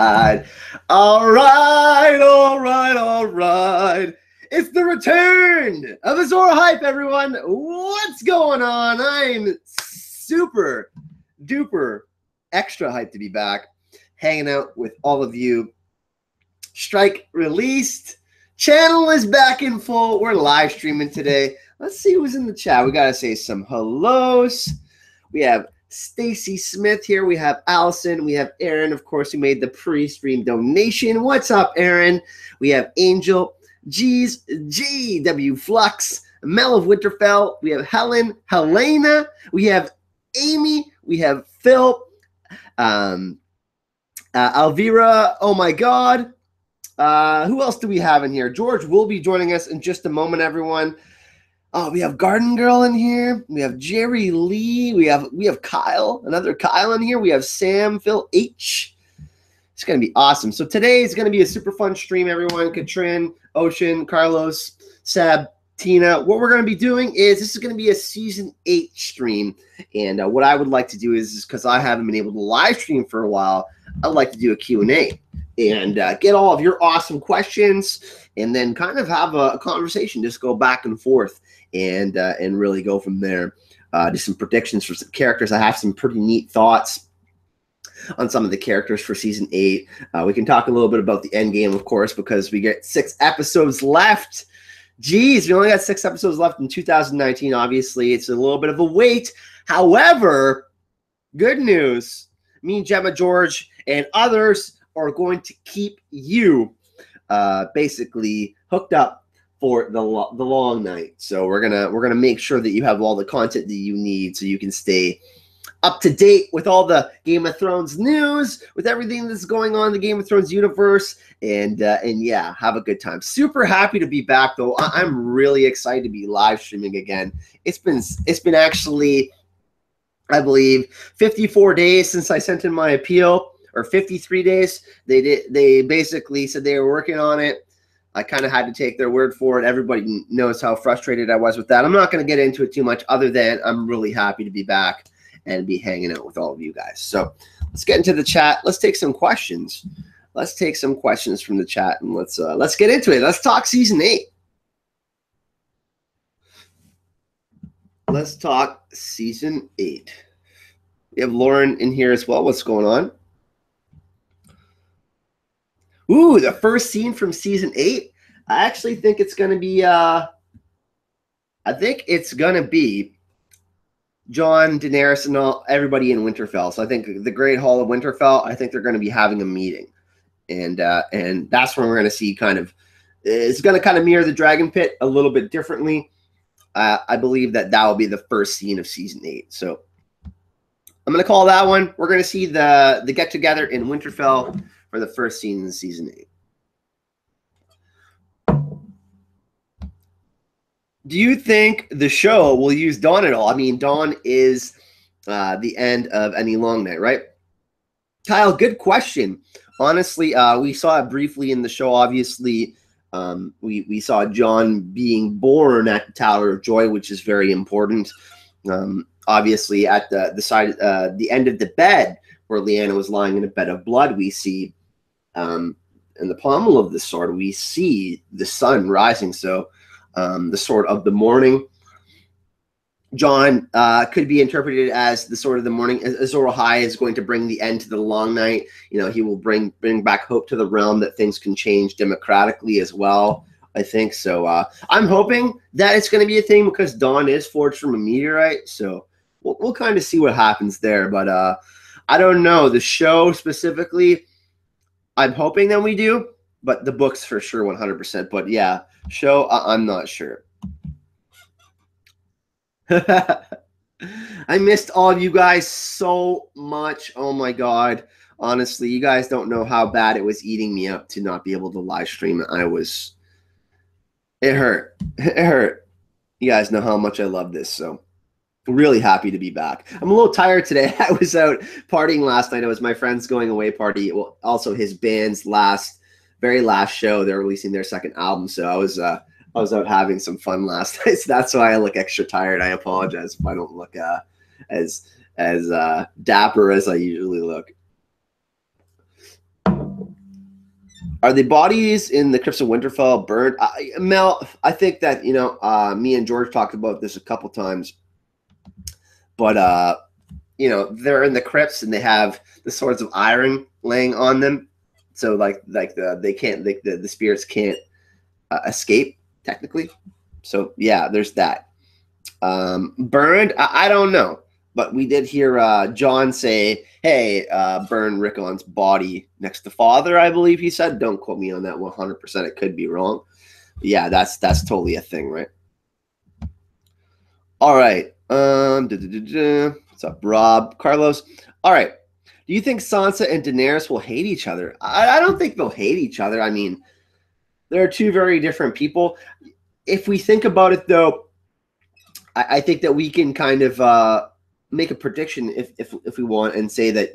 All right, all right, all right. It's the return of Azora Hype, everyone. What's going on? I'm super duper extra hyped to be back, hanging out with all of you. Strike released. Channel is back in full. We're live streaming today. Let's see who's in the chat. We got to say some hellos. We have Stacy Smith here. We have Allison. We have Aaron, of course, who made the pre-stream donation. What's up, Aaron? We have Angel, G's, GW Flux, Mel of Winterfell. We have Helen, Helena. We have Amy. We have Phil, Alvira. Oh my God. Who else do we have in here? George will be joining us in just a moment, everyone. Oh, we have Garden Girl in here. We have Jerry Lee. We have Kyle, another Kyle in here. We have Sam, Phil H. It's going to be awesome. So today is going to be a super fun stream, everyone. Katrin, Ocean, Carlos, Seb, Tina. What we're going to be doing is this is going to be a Season 8 stream. And what I would like to do is because I haven't been able to live stream for a while, I'd like to do a Q&A and get all of your awesome questions and then kind of have a conversation, just go back and forth. And really go from there. Just some predictions for some characters. I have some pretty neat thoughts on some of the characters for Season 8. We can talk a little bit about the end game, of course, because we get 6 episodes left. Geez, we only got 6 episodes left in 2019. Obviously, it's a little bit of a wait. However, good news. Me and Gemma George and others are going to keep you basically hooked up for the long night. So we're gonna make sure that you have all the content that you need so you can stay up to date with all the Game of Thrones news, with everything that's going on in the Game of Thrones universe, and yeah, have a good time. Super happy to be back though. I'm really excited to be live streaming again. It's been actually, I believe, 54 days since I sent in my appeal, or 53 days. They basically said they were working on it. I kind of had to take their word for it. Everybody knows how frustrated I was with that. I'm not going to get into it too much other than I'm really happy to be back and be hanging out with all of you guys. So let's get into the chat. Let's take some questions. Let's take some questions from the chat and let's get into it. Let's talk Season 8. Let's talk Season 8. We have Lauren in here as well. What's going on? Ooh, the first scene from Season 8. I actually think it's going to be, Jon, Daenerys, and everybody in Winterfell. So I think the Great Hall of Winterfell, I think they're going to be having a meeting. And that's when we're going to see it's going to kind of mirror the Dragon Pit a little bit differently. I believe that will be the first scene of Season 8. So I'm going to call that one. We're going to see the get-together in Winterfell for the first scene in Season 8. Do you think the show will use Dawn at all? I mean, Dawn is the end of any long night, right? Kyle, good question. Honestly, we saw it briefly in the show. Obviously, we saw Jon being born at the Tower of Joy, which is very important. Obviously, at the end of the bed where Lyanna was lying in a bed of blood, we see in the pommel of the sword, we see the sun rising. So the sword of the morning. Jon could be interpreted as the sword of the morning. Azor Ahai is going to bring the end to the long night. You know, he will bring back hope to the realm that things can change democratically as well, I think. So I'm hoping that it's going to be a thing because Dawn is forged from a meteorite. So we'll kind of see what happens there. But I don't know. The show specifically, I'm hoping that we do. But the books for sure 100%. But yeah, show, I'm not sure. I missed all of you guys so much. Oh my God. Honestly, you guys don't know how bad it was eating me up to not be able to live stream. It hurt. It hurt. You guys know how much I love this. So really happy to be back. I'm a little tired today. I was out partying last night. It was my friend's going away party. Well, also his band's very last show. They're releasing their second album. So I was out having some fun last night. So that's why I look extra tired. I apologize if I don't look as dapper as I usually look. Are the bodies in the Crypts of Winterfell burned? Mel, I think that, me and George talked about this a couple times, but they're in the crypts and they have the swords of iron laying on them, so the spirits can't escape technically. So yeah, there's that. Burned, I don't know, but we did hear Jon say, hey, burn Rickon's body next to father, I believe he said. Don't quote me on that 100%. It could be wrong. But yeah, that's totally a thing, right? All right. What's up, Rob? Carlos? All right. Do you think Sansa and Daenerys will hate each other? I don't think they'll hate each other. I mean, they're two very different people. If we think about it, though, I think that we can kind of make a prediction if we want and say that,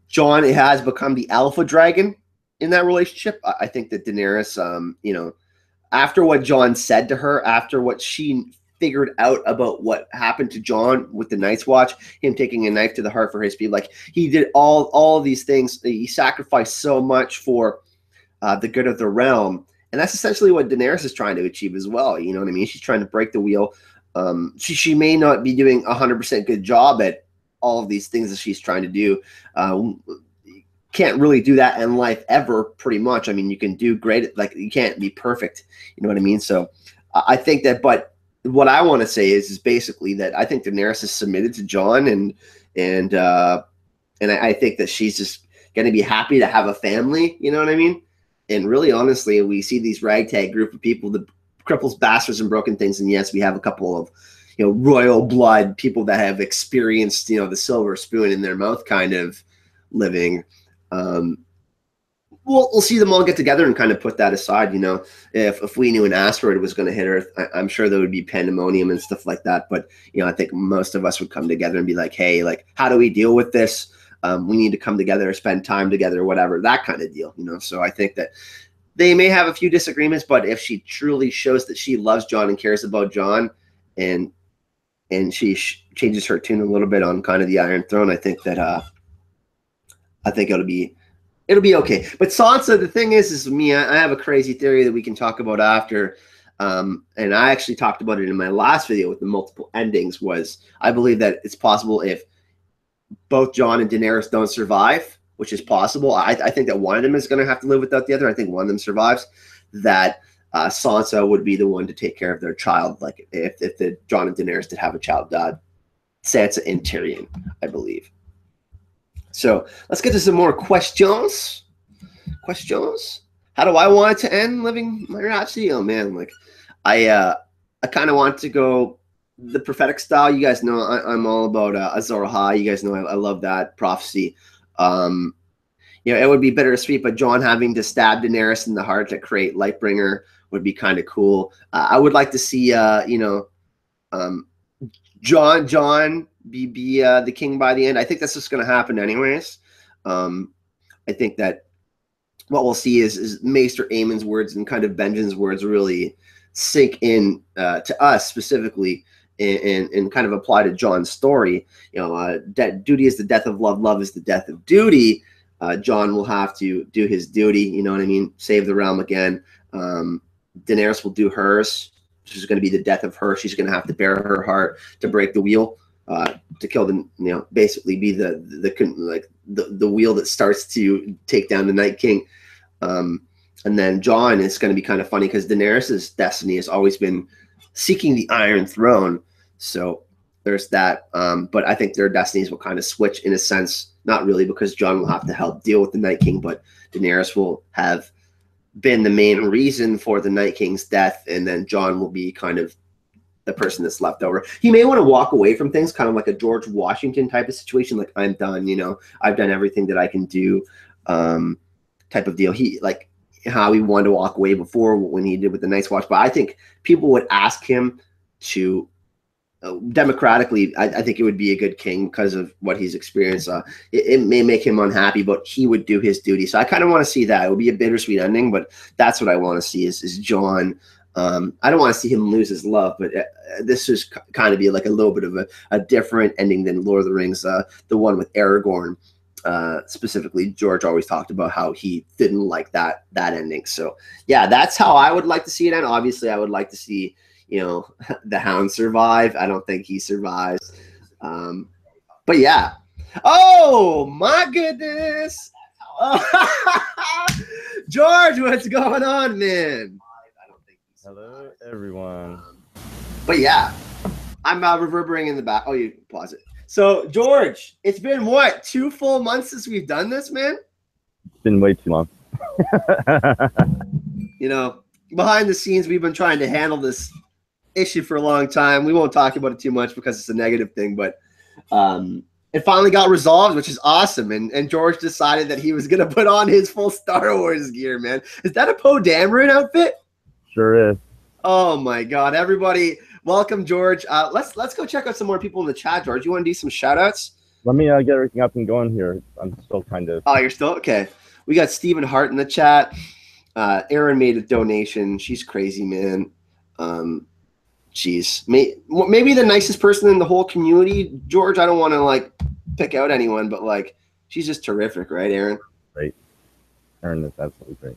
Jon has become the alpha dragon in that relationship. I think that Daenerys, after what Jon said to her, after what she figured out about what happened to Jon with the Night's Watch, him taking a knife to the heart for his people, like he did all of these things. He sacrificed so much for the good of the realm. And that's essentially what Daenerys is trying to achieve as well. You know what I mean? She's trying to break the wheel. She may not be doing 100% good job at all of these things that she's trying to do. Can't really do that in life ever, pretty much. I mean, you can do great. Like, you can't be perfect. You know what I mean? So I think that, but what I want to say is basically that I think Daenerys is submitted to Jon, and I think that she's just going to be happy to have a family. You know what I mean? And really, honestly, we see these ragtag group of people, the cripples, bastards, and broken things. And yes, we have a couple of, royal blood people that have experienced, the silver spoon in their mouth kind of living. We'll see them all get together and kind of put that aside. If we knew an asteroid was going to hit Earth, I'm sure there would be pandemonium and stuff like that. But, I think most of us would come together and be like, hey, like, how do we deal with this? We need to come together, spend time together, whatever, that kind of deal, So I think that they may have a few disagreements, but if she truly shows that she loves Jon and cares about Jon, and she changes her tune a little bit on kind of the Iron Throne, I think that I think it'll be okay. But Sansa, the thing is me, I have a crazy theory that we can talk about after. And I actually talked about it in my last video with the multiple endings. Was I believe that it's possible if both Jon and Daenerys don't survive, which is possible. I think that one of them is going to have to live without the other. I think one of them survives. That Sansa would be the one to take care of their child. Like if the Jon and Daenerys did have a child, Sansa and Tyrion, I believe. So let's get to some more questions. How do I want it to end living my Rhapsody? Oh man, like I kind of want to go the prophetic style. You guys know I'm all about Azor Ahai. You guys know I love that prophecy. It would be bittersweet, but Jon having to stab Daenerys in the heart to create Lightbringer would be kind of cool. I would like to see Jon be the king by the end. I think that's just going to happen anyways. I think that what we'll see is Maester Aemon's words and kind of Benjen's words really sink in to us specifically and kind of apply to Jon's story. Duty is the death of love. Love is the death of duty. Jon will have to do his duty. You know what I mean? Save the realm again. Daenerys will do hers. Which is going to be the death of her. She's going to have to bear her heart to break the wheel, to kill the, basically be the wheel that starts to take down the Night King. And then Jon is going to be kind of funny because Daenerys' destiny has always been seeking the Iron Throne. So there's that. But I think their destinies will kind of switch in a sense, not really, because Jon will have to help deal with the Night King, but Daenerys will have been the main reason for the Night King's death, and then Jon will be kind of the person that's left over. He may want to walk away from things, kind of like a George Washington type of situation, like I'm done, I've done everything that I can do, type of deal. He, like how he wanted to walk away before when he did with the Night's Watch, but I think people would ask him to democratically, I think it would be a good king because of what he's experienced. It may make him unhappy, but he would do his duty. So I kind of want to see that. It would be a bittersweet ending, but that's what I want to see is Jon. I don't want to see him lose his love, but this is kind of be like a little bit of a different ending than Lord of the Rings, the one with Aragorn. Specifically, George always talked about how he didn't like that ending. So yeah, that's how I would like to see it end. Obviously, I would like to see, you know, the Hound survive. I don't think he survives. But yeah. Oh my goodness. George, what's going on, man? Hello, everyone. But yeah, I'm reverberating in the back. Oh, you pause it. So, George, it's been what, 2 full months since we've done this, man? It's been way too long. You know, behind the scenes, we've been trying to handle this issue for a long time. We won't talk about it too much because it's a negative thing, but it finally got resolved, which is awesome. And George decided that he was going to put on his full Star Wars gear, man. Is that a Poe Dameron outfit? Sure is. Oh, my God. Everybody, welcome, George. Let's go check out some more people in the chat, George. You want to do some shout-outs? Let me get everything up and going here. I'm still kind of... Oh, you're still? Okay. We got Stephen Hart in the chat. Erin made a donation. She's crazy, man. She's maybe the nicest person in the whole community, George. I don't want to, like, pick out anyone, but, like, she's just terrific, right, Erin? Great. Erin is absolutely great.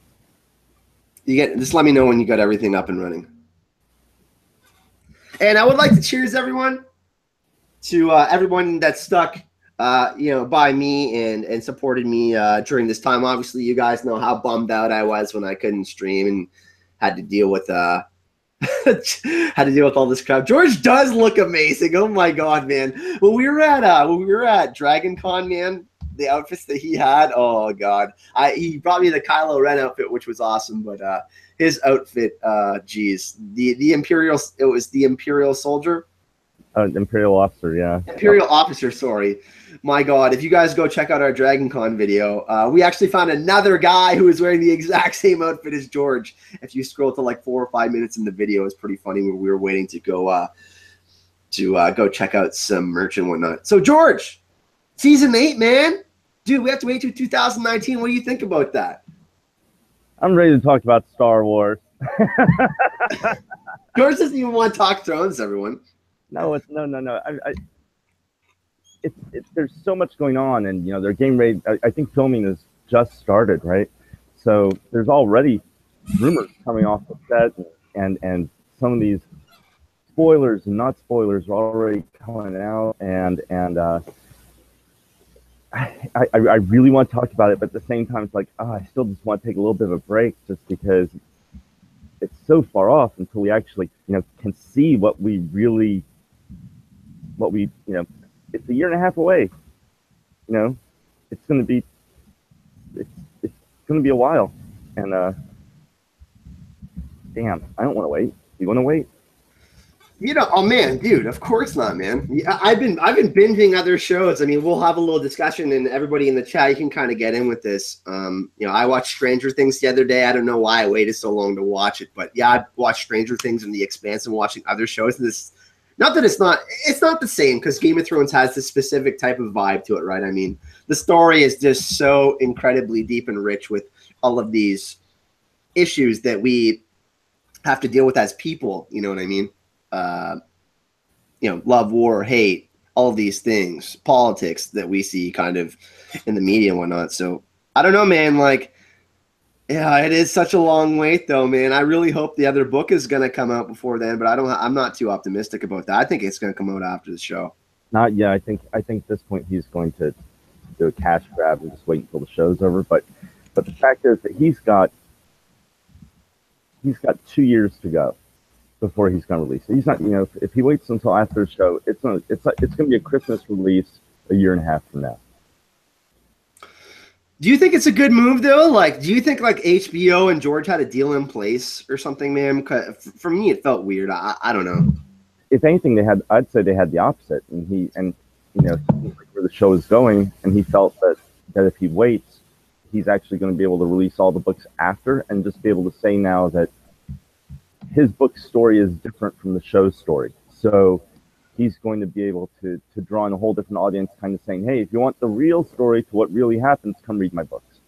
Just let me know when you got everything up and running. And I would like to cheers everyone to everyone that stuck, you know, by me and supported me during this time. Obviously, you guys know how bummed out I was when I couldn't stream and had to deal with all this crap. George does look amazing. Oh my God, man! When we were at Dragon Con, man, the outfits that he had. Oh God, he brought me the Kylo Ren outfit, which was awesome. But his outfit, geez, the Imperial. It was the Imperial soldier. Imperial officer, yeah. Imperial officer, sorry. My God, if you guys go check out our Dragon Con video, we actually found another guy who was wearing the exact same outfit as George. If you scroll to like 4 or 5 minutes in the video, it's pretty funny when we were waiting to go check out some merch and whatnot. So George, season 8, man. Dude, we have to wait till 2019. What do you think about that? I'm ready to talk about Star Wars. George doesn't even want to talk Thrones, everyone. No. There's so much going on, and you know they're getting ready. I think filming has just started, right? So there's already rumors coming off the set, and some of these spoilers and not spoilers are already coming out, and I really want to talk about it, but at the same time, it's like I still just want to take a little bit of a break, just because it's so far off until we actually, you know, can see what we, you know, it's a year and a half away. You know, it's going to be a while, and damn, I don't want to wait. You want to wait? You know, oh man, dude, of course not, man. I've been binging other shows. I mean, we'll have a little discussion, and everybody in the chat, you can kind of get in with this. You know, I watched Stranger Things the other day. I don't know why I waited so long to watch it, but yeah, I watched Stranger Things and The Expanse and watching other shows. And this, not that it's not the same, because Game of Thrones has this specific type of vibe to it, right? I mean, the story is just so incredibly deep and rich with all of these issues that we have to deal with as people. You know what I mean? You know, love, war, hate, all of these things, politics that we see kind of in the media and whatnot. So I don't know, man. Like, yeah, it is such a long wait, though, man. I really hope the other book is going to come out before then, but I'm not too optimistic about that. I think it's going to come out after the show. Not yet. I think at this point he's going to do a cash grab and just wait until the show's over. But the fact is that he's got 2 years to go before he's going to release it. He's not, you know, if he waits until after the show, it's going to be a Christmas release a year and a half from now. Do you think it's a good move, though? Like, do you think like HBO and George had a deal in place or something, man? For me, it felt weird. I don't know. If anything, I'd say they had the opposite, and you know, where the show is going, and he felt that if he waits, he's actually going to be able to release all the books after, and just be able to say now that his book story is different from the show's story. So he's going to be able to draw in a whole different audience, kind of saying, hey, if you want the real story to what really happens, come read my books.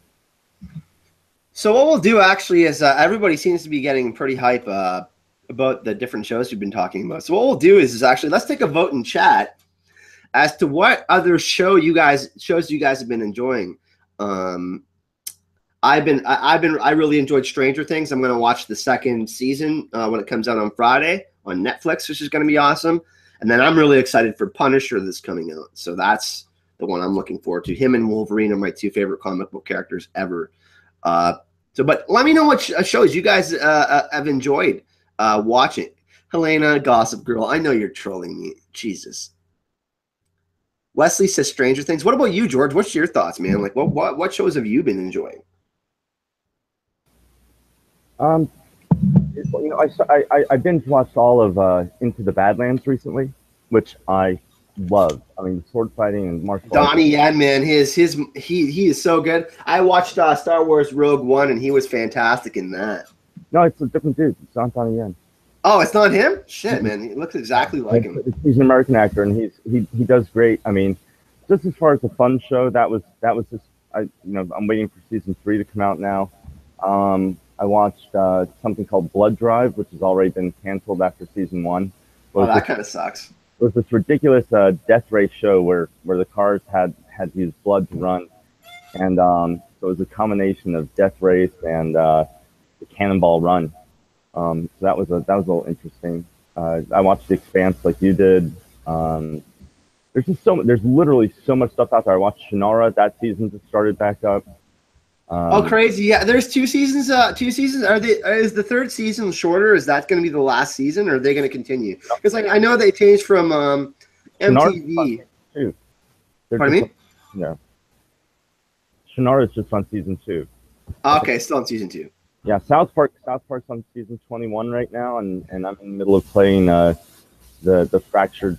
So what we'll do actually is everybody seems to be getting pretty hype about the different shows we've been talking about. So what we'll do is actually let's take a vote in chat. As to what other shows you guys have been enjoying, um, I really enjoyed Stranger Things. I'm going to watch the second season when it comes out on Friday on Netflix, which is going to be awesome. And then I'm really excited for Punisher that's coming out. So that's the one I'm looking forward to. Him and Wolverine are my two favorite comic book characters ever. But let me know what shows you guys have enjoyed watching. Helena, Gossip Girl, I know you're trolling me. Jesus. Wesley says Stranger Things. What about you, George? What's your thoughts, man? Like, what shows have you been enjoying? You know, I binge watched all of Into the Badlands recently, which I love. I mean, sword fighting and martial arts. Donnie Yen, man, he is so good. I watched Star Wars Rogue One, and he was fantastic in that. No, it's a different dude. It's not Donnie Yen. Oh, it's not him? Shit, man, he looks exactly like him. He's an American actor, and he does great. I mean, just as far as a fun show, that was just I'm waiting for season 3 to come out now. I watched something called Blood Drive, which has already been canceled after season 1. Oh, that kind of sucks. It was this ridiculous death race show where the cars had to use blood to run, and so it was a combination of death race and the Cannonball Run. So that was a little interesting. I watched The Expanse like you did. There's literally so much stuff out there. I watched Shannara. That season just started back up. Oh, crazy! Yeah, there's 2 seasons. 2 seasons. Is the 3rd season shorter? Is that going to be the last season, or are they going to continue? Because I know they changed from MTV. Pardon me? Yeah. Shannara is just on season 2. Okay, still on season 2. Yeah, South Park's on season 21 right now, and I'm in the middle of playing the fractured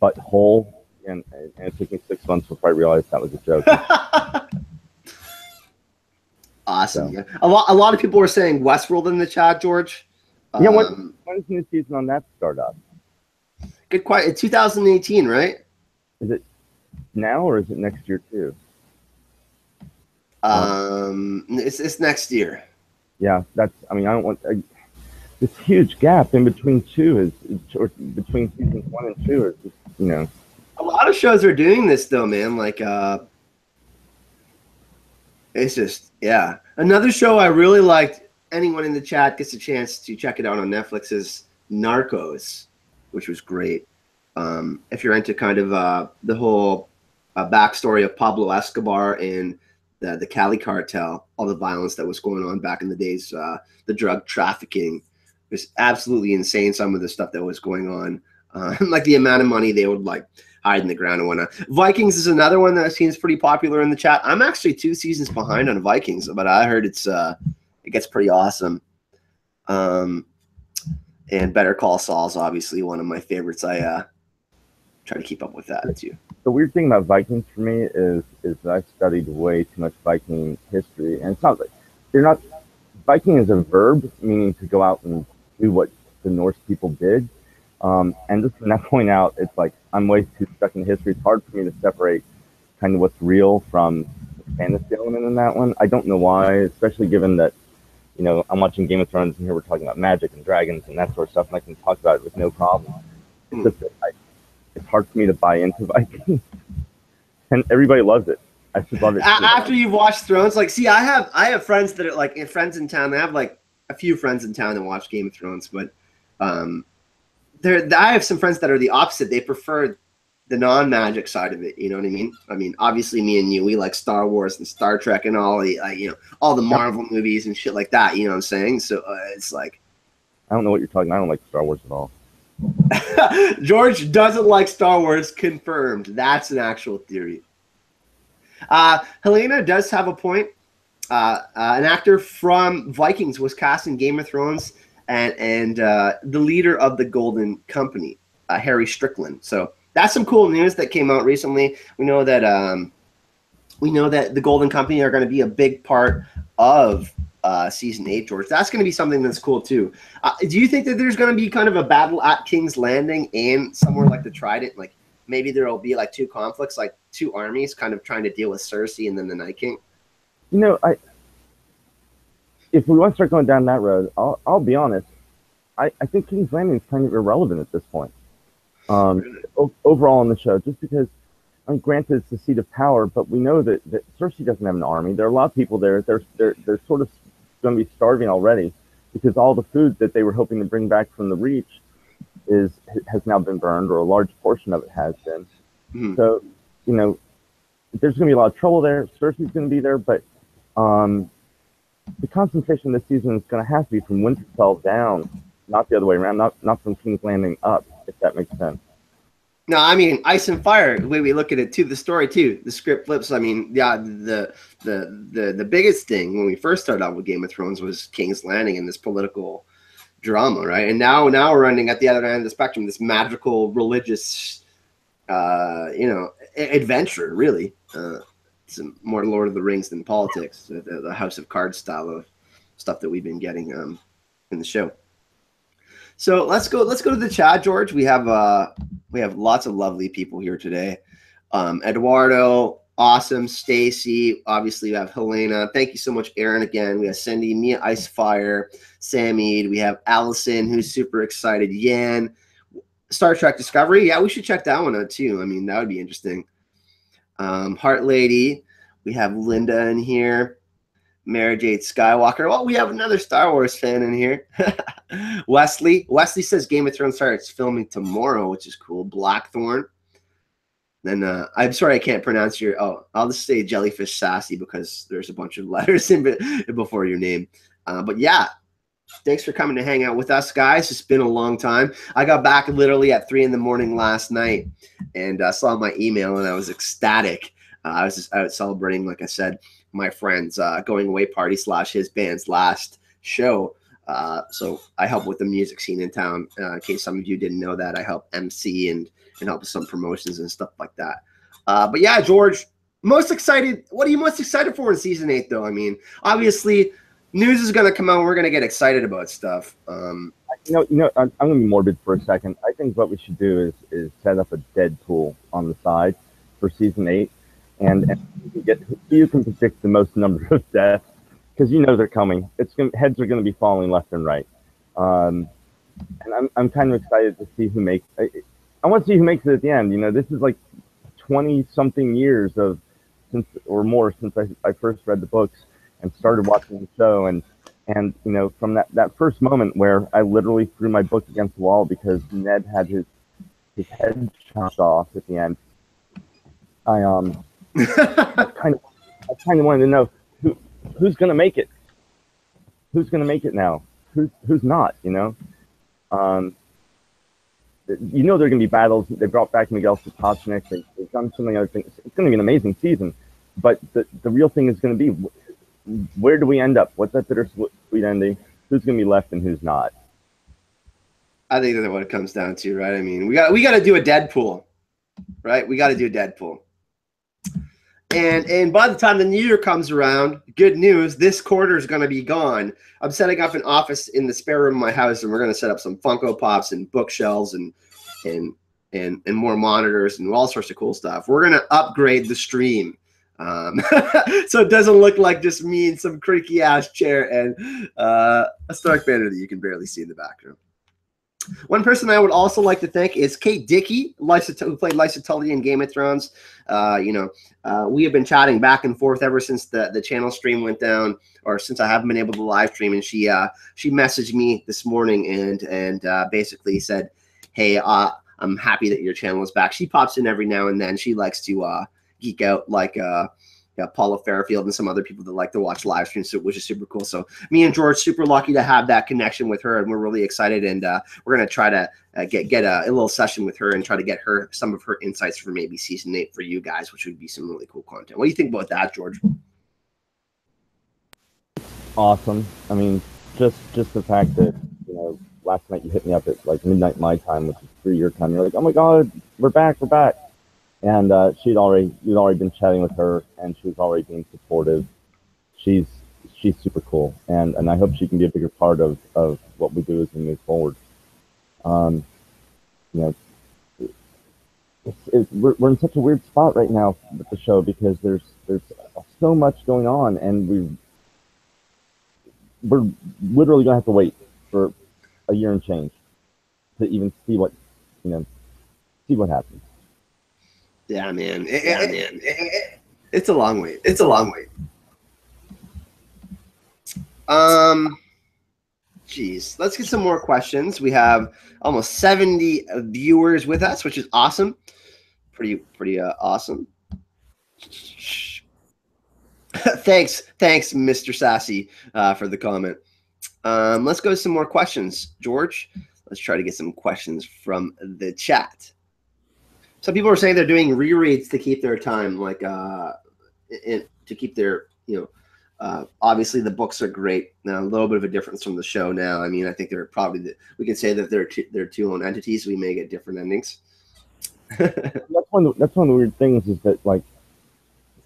butthole, and it took me 6 months before I realized that was a joke. Awesome. So. Yeah. A lot of people were saying Westworld in the chat, George. Yeah, when's the new season on that start up? Good question. 2018, right? Is it now or is it next year too? It's next year. Yeah, that's. I mean, I don't want this huge gap in between or between seasons 1 and 2 is just, you know. A lot of shows are doing this though, man. Like, it's just, yeah. Another show I really liked. Anyone in the chat gets a chance to check it out on Netflix is Narcos, which was great. If you're into kind of the whole backstory of Pablo Escobar and the Cali cartel, all the violence that was going on back in the days, the drug trafficking, it was absolutely insane. Some of the stuff that was going on, like the amount of money they would like hide in the ground and whatnot. Vikings is another one that seems pretty popular in the chat. I'm actually 2 seasons behind on Vikings, but I heard it gets pretty awesome. And Better Call Saul is obviously one of my favorites. I try to keep up with that too. The weird thing about Vikings for me is that I've studied way too much Viking history, and it's not like they're not. Viking is a verb meaning to go out and do what the Norse people did. And just from that point out, it's like I'm way too stuck in history. It's hard for me to separate kind of what's real from the fantasy element in that one. I don't know why, especially given that, you know, I'm watching Game of Thrones and here we're talking about magic and dragons and that sort of stuff, and I can talk about it with no problem. It's just that it's hard for me to buy into Vikings, and everybody loves it. I just love it. After you've watched Thrones, like, see, I have friends that are like friends in town. I have like a few friends in town that watch Game of Thrones, but I have some friends that are the opposite. They prefer the non-magic side of it. You know what I mean? I mean, obviously, me and you, we like Star Wars and Star Trek and all the all the Marvel movies and shit like that. You know what I'm saying? So it's like, I don't know what you're talking. I don't like Star Wars at all. George doesn't like Star Wars. Confirmed. That's an actual theory. Helena does have a point. An actor from Vikings was cast in Game of Thrones. And the leader of the Golden Company, Harry Strickland. So that's some cool news that came out recently. We know that the Golden Company are going to be a big part of season 8, George. That's going to be something that's cool too. Do you think that there's going to be kind of a battle at King's Landing and somewhere like the Trident? Like maybe there will be like 2 conflicts, like 2 armies kind of trying to deal with Cersei and then the Night King? You know, if we want to start going down that road, I'll be honest. I think King's Landing is kind of irrelevant at this point. Overall in the show, just because, I mean, granted it's the seat of power, but we know that Cersei doesn't have an army. There are a lot of people there. They're sort of going to be starving already because all the food that they were hoping to bring back from the Reach has now been burned, or a large portion of it has been. Mhm. So, you know, there's going to be a lot of trouble there. Cersei's going to be there, but the concentration this season is going to have to be from Winterfell down, not the other way around, not from King's Landing up, if that makes sense. No, I mean Ice and Fire. The way we look at it too, the story too, the script flips. I mean, yeah, the biggest thing when we first started out with Game of Thrones was King's Landing and this political drama, right? And now we're running at the other end of the spectrum, this magical religious, adventure. Really, it's more Lord of the Rings than politics. The House of Cards style of stuff that we've been getting in the show. So let's go to the chat, George. We have lots of lovely people here today. Eduardo, awesome. Stacy, obviously we have Helena. Thank you so much, Aaron. Again, we have Cindy, Mia, Icefire, Samid. We have Allison, who's super excited. Yan, Star Trek Discovery. Yeah, we should check that one out too. I mean, that would be interesting. Heart Lady. We have Linda in here. Mary Jade Skywalker. Well, we have another Star Wars fan in here. Wesley says Game of Thrones starts filming tomorrow, which is cool. Blackthorn. Then I'm sorry I can't pronounce your. Oh, I'll just say Jellyfish Sassy because there's a bunch of letters in before your name. But yeah, thanks for coming to hang out with us, guys. It's been a long time. I got back literally at 3 a.m. last night and saw my email and I was ecstatic. I was out celebrating, like I said, my friend's going away party / his band's last show. So I help with the music scene in town. In case some of you didn't know that, I help MC and help with some promotions and stuff like that. But yeah, George, most excited. What are you most excited for in season 8, though? I mean, obviously, news is going to come out. We're going to get excited about stuff. I'm going to be morbid for a second. I think what we should do is set up a Deadpool on the side for season 8. And you can predict the most number of deaths because you know they're coming. Heads are going to be falling left and right, and I'm kind of excited to see who makes. I want to see who makes it at the end. You know, this is like 20-something years since I first read the books and started watching the show, and you know, from that first moment where I literally threw my book against the wall because Ned had his head chopped off at the end. I kind of wanted to know who's going to make it. Who's going to make it now? Who's not? You know, there are going to be battles. They brought back Miguel Sapochnik. They've done so many other things. It's going to be an amazing season. But the real thing is going to be where do we end up? What's that bittersweet ending? Who's going to be left and who's not? I think that's what it comes down to, right? I mean, we got to do a Deadpool, right? We got to do a Deadpool. And by the time the new year comes around, good news, this quarter is going to be gone. I'm setting up an office in the spare room of my house, and we're going to set up some Funko Pops and bookshelves and more monitors and all sorts of cool stuff. We're going to upgrade the stream. So it doesn't look like just me in some creaky ass chair and a Stark banner that you can barely see in the background. One person I would also like to thank is Kate Dickey, who played Lysa Tully in Game of Thrones. We have been chatting back and forth ever since the channel stream went down, or since I haven't been able to live stream. And she messaged me this morning and basically said, "Hey, I'm happy that your channel is back." She pops in every now and then. She likes to geek out like Paula Fairfield and some other people that like to watch live streams, which is super cool. So me and George super lucky to have that connection with her, and we're really excited. And we're gonna try to get a little session with her and try to get her some of her insights for maybe season 8 for you guys, which would be some really cool content. What do you think about that, George? Awesome. I mean, just the fact that, you know, last night you hit me up at like midnight my time, which is 3 your time. You're like, "Oh my God, we're back." And you'd already been chatting with her, and she was already being supportive. She's super cool, and I hope she can be a bigger part of what we do as we move forward. You know, we're in such a weird spot right now with the show because there's so much going on, and we're literally gonna have to wait for a year and change to even see what, you know, see what happens. Yeah, man. It's a long wait. It's a long wait. Geez, let's get some more questions. We have almost 70 viewers with us, which is awesome. Pretty awesome. Thanks, Mr. Sassy, for the comment. Let's go to some more questions, George. Let's try to get some questions from the chat. Some people are saying they're doing rereads to keep their time, like to keep their, obviously the books are great. Now a little bit of a difference from the show. Now, I mean, I think they're probably we can say that they're two own entities. We may get different endings. That's one of the weird things is that, like,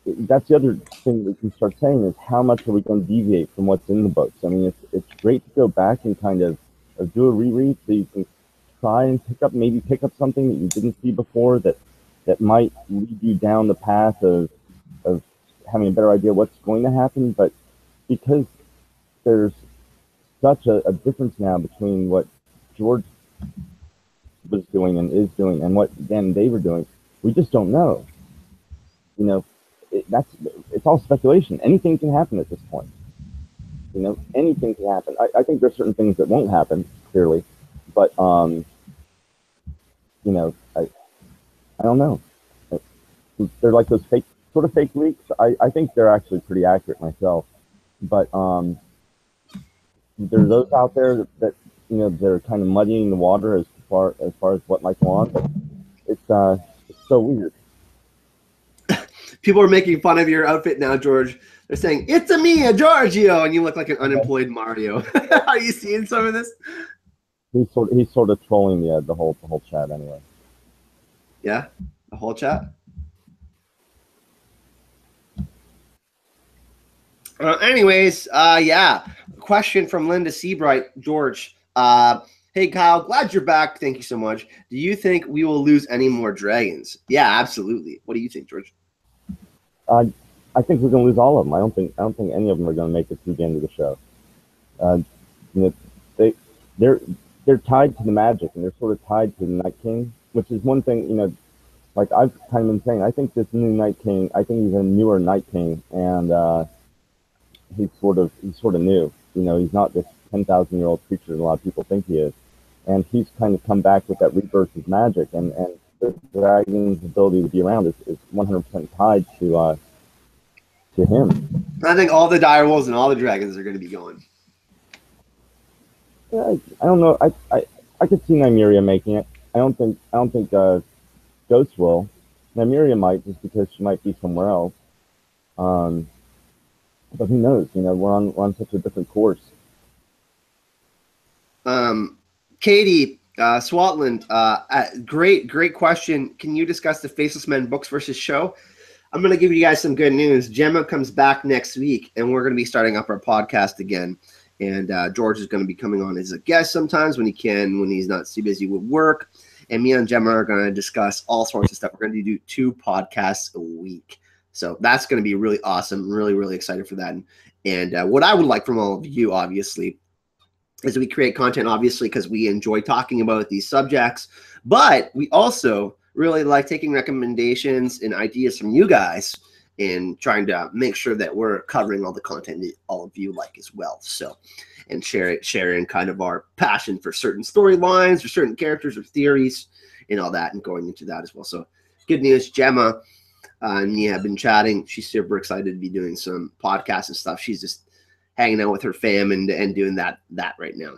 that's the other thing we can start saying is how much are we going to deviate from what's in the books? I mean, it's great to go back and kind of do a reread so you can try and pick up something that you didn't see before that might lead you down the path of having a better idea what's going to happen. But because there's such a difference now between what George was doing and is doing and what Dan and Dave are doing, we just don't know. It's all speculation. Anything can happen at this point. Anything can happen. I think there's certain things that won't happen, clearly, but I don't know. They're like those fake leaks. I think they're actually pretty accurate myself, but there's those out there that they're kind of muddying the water as far as what might go on. But it's so weird. People are making fun of your outfit now, George. They're saying, "It's a me, a Giorgio," and you look like an unemployed Mario. Are you seeing some of this? He's sort of trolling the whole chat anyway. Yeah, the whole chat. Anyways, yeah. Question from Linda Seabright, George. Hey, Kyle, glad you're back. Thank you so much. Do you think we will lose any more dragons? Yeah, absolutely. What do you think, George? I think we're going to lose all of them. I don't think any of them are going to make it through the end of the show. They're tied to the magic, and they're sort of tied to the Night King, which is one thing. Like I've kind of been saying, I think this new Night King, I think he's a newer Night King, and he's sort of new. He's not this 10,000-year-old creature that a lot of people think he is, and he's kind of come back with that rebirth of magic, and the dragon's ability to be around is 100% tied to him. I think all the direwolves and all the dragons are going to be going. Yeah, I don't know. I could see Nymeria making it. I don't think Ghost will. Nymeria might, just because she might be somewhere else. But who knows? We're on such a different course. Katie Swatland, great question. Can you discuss the Faceless Men books versus show? I'm going to give you guys some good news. Gemma comes back next week, and we're going to be starting up our podcast again. And George is going to be coming on as a guest sometimes when he can, when he's not too busy with work. And me and Gemma are going to discuss all sorts of stuff. We're going to do 2 podcasts a week. So that's going to be really awesome. Really, really excited for that. And what I would like from all of you, obviously, is we create content, obviously, because we enjoy talking about these subjects. But we also really like taking recommendations and ideas from you guys and trying to make sure that we're covering all the content that all of you like as well. So, and sharing kind of our passion for certain storylines or certain characters or theories and all that, and going into that as well. So good news, Gemma and me have been chatting. She's super excited to be doing some podcasts and stuff. She's just hanging out with her fam and doing that right now.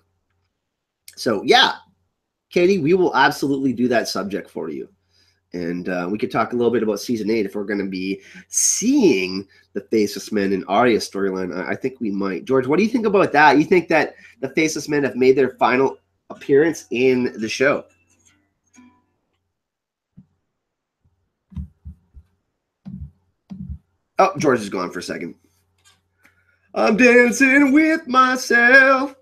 So yeah, Katie, we will absolutely do that subject for you. And we could talk a little bit about season 8 if we're going to be seeing the Faceless Men and Arya storyline. I think we might. George, what do you think about that? You think that the Faceless Men have made their final appearance in the show? Oh, George is gone for a second. I'm dancing with myself.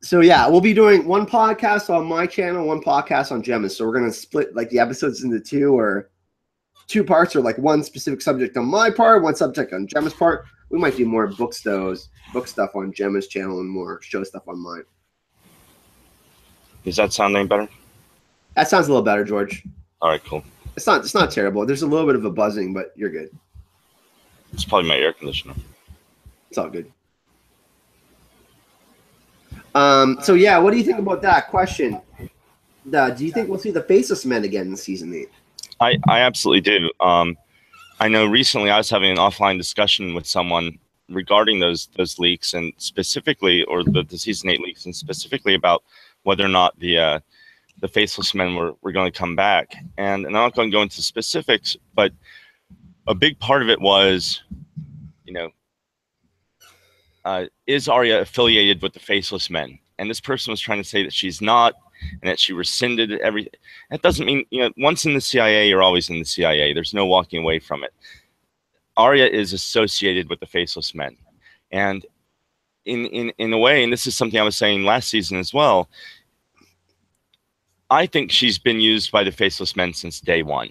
So yeah, we'll be doing one podcast on my channel, one podcast on Gemma's. So we're gonna split like the episodes into 2 parts, or like one specific subject on my part, one subject on Gemma's part. We might do more book stuff on Gemma's channel and more show stuff on mine. Does that sound any better? That sounds a little better, George. All right, cool. It's not terrible. There's a little bit of a buzzing, but you're good. It's probably my air conditioner. It's all good. So yeah, what do you think about that question? Do you think we'll see the Faceless Men again in season 8? I absolutely do. I know recently I was having an offline discussion with someone regarding those leaks, and specifically, or the season 8 leaks, and specifically about whether or not the Faceless Men were going to come back. And I'm not going to go into specifics, but a big part of it was, you know, is Arya affiliated with the Faceless Men? And this person was trying to say that she's not, and that she rescinded everything. That doesn't mean, you know, once in the CIA, you're always in the CIA. There's no walking away from it. Arya is associated with the Faceless Men. And in a way, and this is something I was saying last season as well, I think she's been used by the Faceless Men since day one.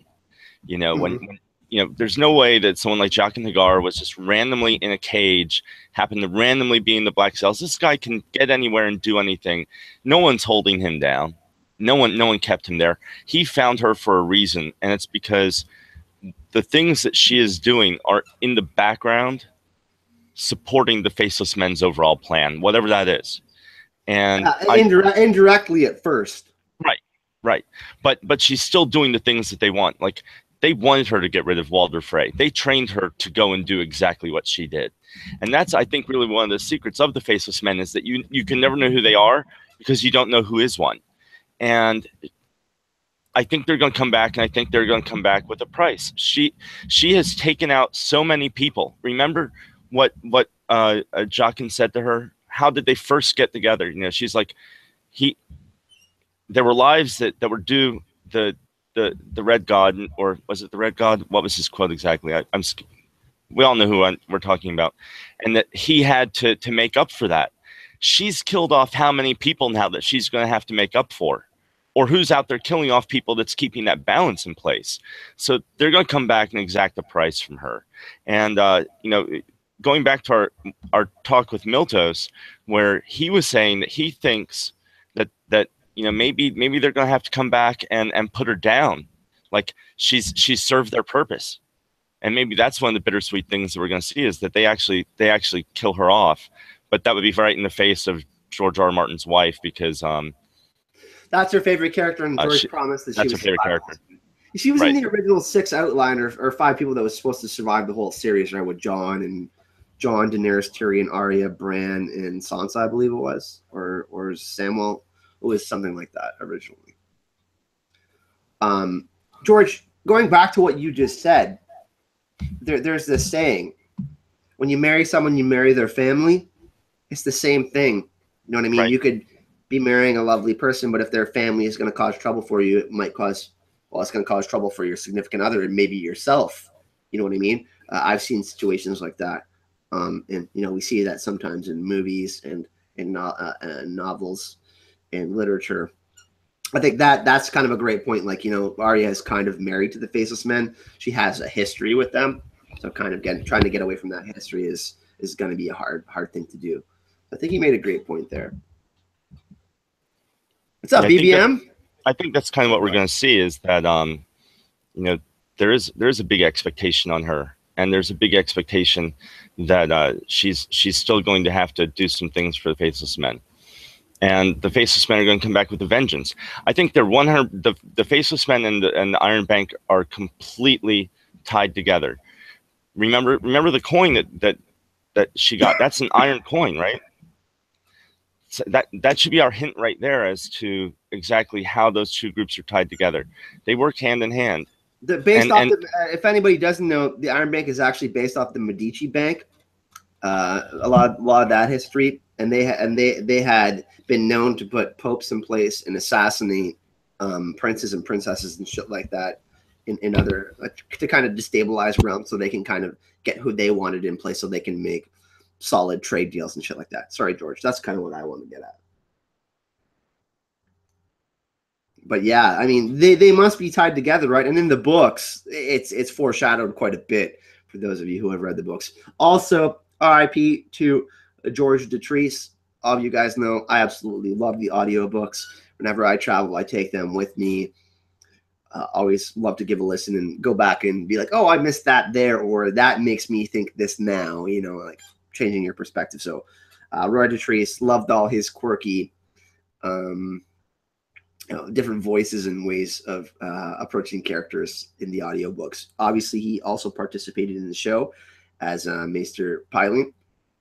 You know, when you know, there's no way that someone like Jaqen H'ghar was just randomly in a cage, happened to randomly be in the Black Cells. This guy can get anywhere and do anything. No one's holding him down. No one kept him there. He found her for a reason, and it's because the things that she is doing are in the background supporting the Faceless Men's overall plan, whatever that is. And indirectly at first. Right. But she's still doing the things that they want. Like, they wanted her to get rid of Walder Frey. They trained her to go and do exactly what she did. And that's, I think, really one of the secrets of the Faceless Men, is that you can never know who they are because you don't know who is one. And I think they're going to come back, and I think they're going to come back with a price. She has taken out so many people. Remember what Jaqen said to her? How did they first get together? You know, she's like, there were lives that were due the Red God, or was it the Red God? What was his quote exactly? We all know who we're talking about, and that he had to make up for that. She's killed off how many people now that she's going to have to make up for, or who's out there killing off people that's keeping that balance in place. So they're going to come back and exact a price from her. And you know, going back to our talk with Miltos, where he was saying that he thinks that you know, maybe they're going to have to come back and put her down. Like, she's served their purpose. And maybe that's one of the bittersweet things that we're going to see, is that they actually kill her off. But that would be right in the face of George R. Martin's wife, because that's her favorite character, and George promised that that's her favorite character. She was in the original 6 outline, or 5 people that was supposed to survive the whole series, right? With Jon, Daenerys, Tyrion, Arya, Bran, and Sansa, I believe it was, or Samuel. It was something like that originally. George, going back to what you just said, there's this saying: when you marry someone, you marry their family. It's the same thing. You know what I mean? Right. You could be marrying a lovely person, but if their family is going to cause trouble for you, it might cause, well, it's going to cause trouble for your significant other and maybe yourself. You know what I mean? I've seen situations like that. And, you know, we see that sometimes in movies and in novels and literature. I think that's kind of a great point. Like, you know, Arya is kind of married to the Faceless Men. She has a history with them. So kind of trying to get away from that history is going to be a hard thing to do. I think you made a great point there. What's up, BBM? I think that's kind of what we're going to see, is that, you know, there is a big expectation on her, and there's a big expectation that she's still going to have to do some things for the Faceless Men. And the Faceless Men are going to come back with a vengeance. I think they're 100. The Faceless Men and the Iron Bank are completely tied together. Remember the coin that she got. That's an iron coin, right? So that should be our hint right there as to exactly how those two groups are tied together. They work hand in hand. If anybody doesn't know, the Iron Bank is actually based off the Medici Bank. A lot of that history, and they had been known to put popes in place and assassinate princes and princesses and shit like that in other to kind of destabilize realms, so they can kind of get who they wanted in place, so they can make solid trade deals and shit like that. Sorry, George, that's kind of what I want to get at. But yeah, I mean, they must be tied together, right? And in the books, it's foreshadowed quite a bit for those of you who have read the books. Also, RIP to George Detrice. All of you guys know I absolutely love the audiobooks. whenever I travel, I take them with me. Always love to give a listen and go back and be like, oh, I missed that there, or that makes me think this now, you know, like changing your perspective. So Roy Dotrice, loved all his quirky different voices and ways of approaching characters in the audiobooks. Obviously, he also participated in the show as Maester Pyling,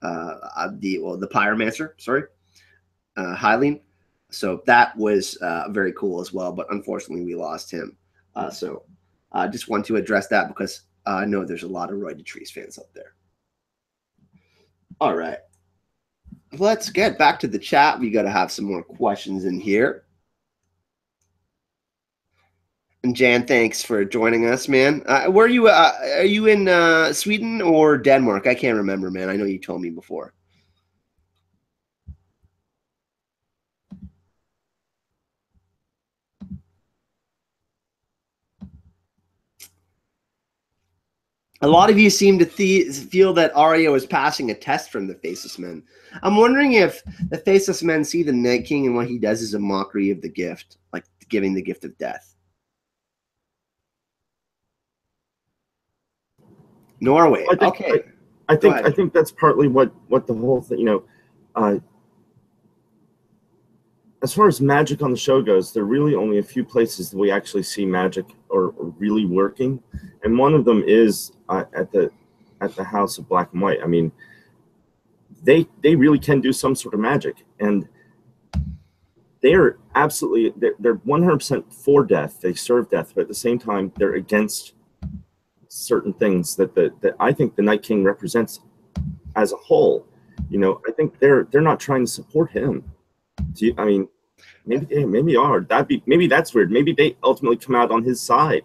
the Pyromancer, sorry, Hylian. So that was very cool as well, but unfortunately we lost him. So I just want to address that because I know there's a lot of Roy Dotrice fans out there. All right. Let's get back to the chat. We got to have some more questions in here. And Jan, thanks for joining us, man. Where are you? Are you in Sweden or Denmark? I can't remember, man. I know you told me before. A lot of you seem to feel that Arya is passing a test from the Faceless Men. I'm wondering if the Faceless Men see the Night King and what he does is a mockery of the gift, like giving the gift of death. Norway. I think that's partly what the whole thing, you know, as far as magic on the show goes, there are really only a few places that we actually see magic or really working, and one of them is at the House of Black and White. I mean, they really can do some sort of magic, and they're 100% for death. They serve death, but at the same time, they're against certain things that I think the Night King represents as a whole. You know, I think they're not trying to support him. I mean, maybe are. Maybe that's weird. Maybe they ultimately come out on his side.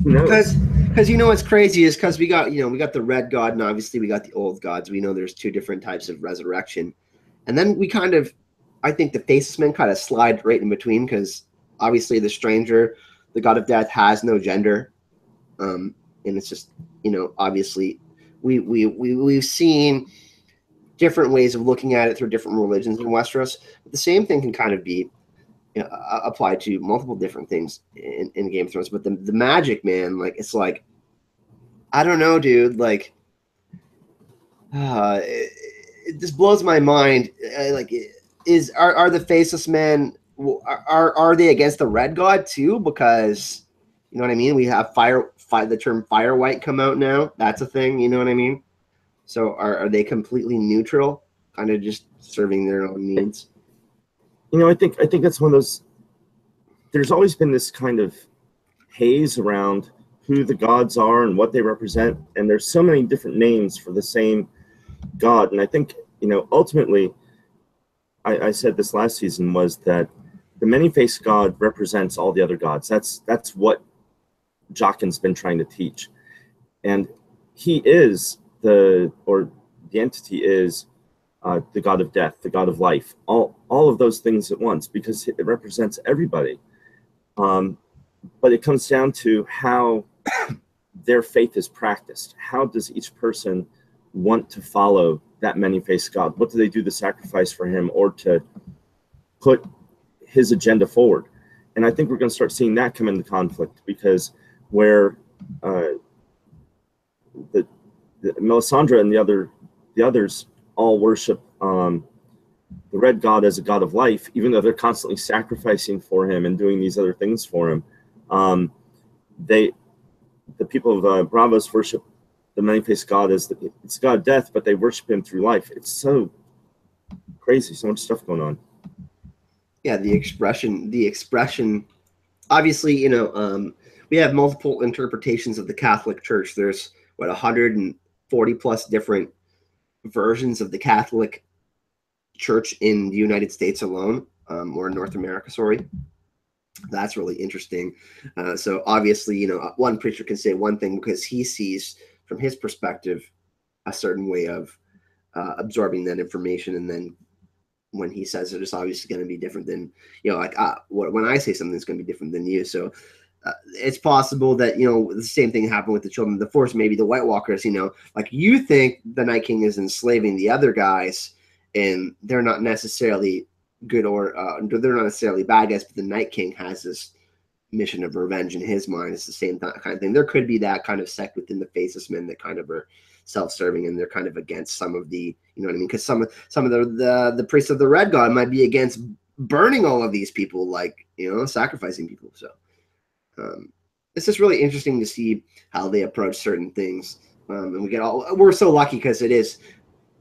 Who knows? Because you know what's crazy is because we got the Red God and obviously we got the Old Gods. We know there's two different types of resurrection, and then we kind of, I think the Faceless Men kind of slide right in between because obviously the Stranger, the God of Death, has no gender, and it's just, you know, obviously we've seen different ways of looking at it through different religions in Westeros. But the same thing can kind of be, you know, applied to multiple different things in Game of Thrones. But the magic, man, like, it's like, I don't know, dude. Like, it just blows my mind. Like, are the Faceless Men, are they against the Red God too? Because, you know what I mean? We have the term Fire White come out now. That's a thing. You know what I mean? So are they completely neutral, kind of just serving their own needs? You know, I think that's one of those. There's always been this kind of haze around who the gods are and what they represent, and there's so many different names for the same god. And I think, you know, ultimately, I said this last season, was that the many-faced god represents all the other gods. That's what Jaqen's been trying to teach, and he is the entity is the god of death, the god of life, all of those things at once, because it represents everybody. But it comes down to how their faith is practiced. How does each person want to follow that many-faced god? What do they do to sacrifice for him or to put his agenda forward? And I think we're going to start seeing that come into conflict, because where Melisandre and the others all worship the Red God as a god of life, even though they're constantly sacrificing for him and doing these other things for him. The people of Bravos worship the many-faced god as it's god of death, but they worship him through life. It's so crazy, so much stuff going on. Yeah, the expression. Obviously, you know, we have multiple interpretations of the Catholic Church. There's 140 plus different versions of the Catholic Church in the United States alone, or in North America, sorry. That's really interesting. So obviously, you know, one preacher can say one thing because he sees from his perspective a certain way of absorbing that information, and then when he says it, it's obviously going to be different than, you know, like when I say something, it's going to be different than you. So it's possible that, you know, the same thing happened with the Children of the Forest, maybe the White Walkers, you know, like you think the Night King is enslaving the other guys, and they're not necessarily good or they're not necessarily bad guys, but the Night King has this mission of revenge in his mind. It's the same kind of thing. There could be that kind of sect within the Faceless Men that kind of are self-serving, and they're kind of against some of the, you know what I mean? Because some of the priests of the Red God might be against burning all of these people, like, you know, sacrificing people. So it's just really interesting to see how they approach certain things. And we're so lucky because it is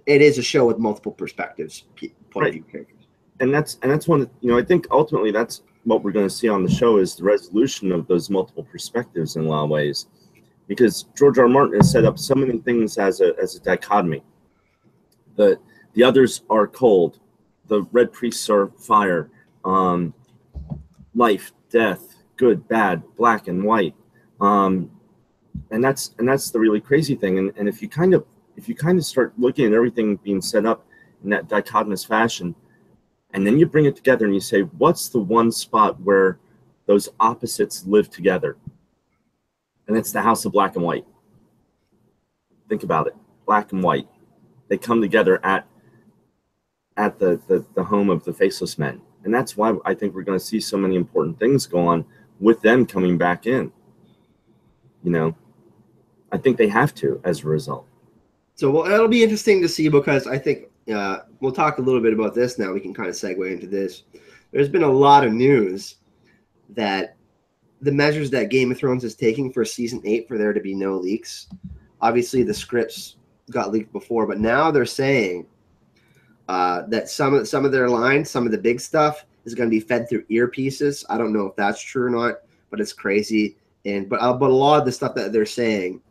a show with multiple perspectives, point of view characters. And that's one, you know, I think ultimately that's what we're going to see on the show, is the resolution of those multiple perspectives in a lot of ways, because George R. R. Martin has set up so many things as a dichotomy. The others are cold, the red priests are fire, life, death, good, bad, black and white, and that's the really crazy thing. And if you kind of start looking at everything being set up in that dichotomous fashion, and then you bring it together and you say, what's the one spot where those opposites live together? And it's the House of Black and White. Think about it. Black and white. They come together at the home of the Faceless Men. And that's why I think we're going to see so many important things go on with them coming back in. You know, I think they have to as a result. So, well, it'll be interesting to see, because I think we'll talk a little bit about this now. We can kind of segue into this. There's been a lot of news that the measures that Game of Thrones is taking for season 8 for there to be no leaks. Obviously, the scripts got leaked before, but now they're saying that some of their lines, some of the big stuff, is going to be fed through earpieces. I don't know if that's true or not, but it's crazy. But a lot of the stuff that they're saying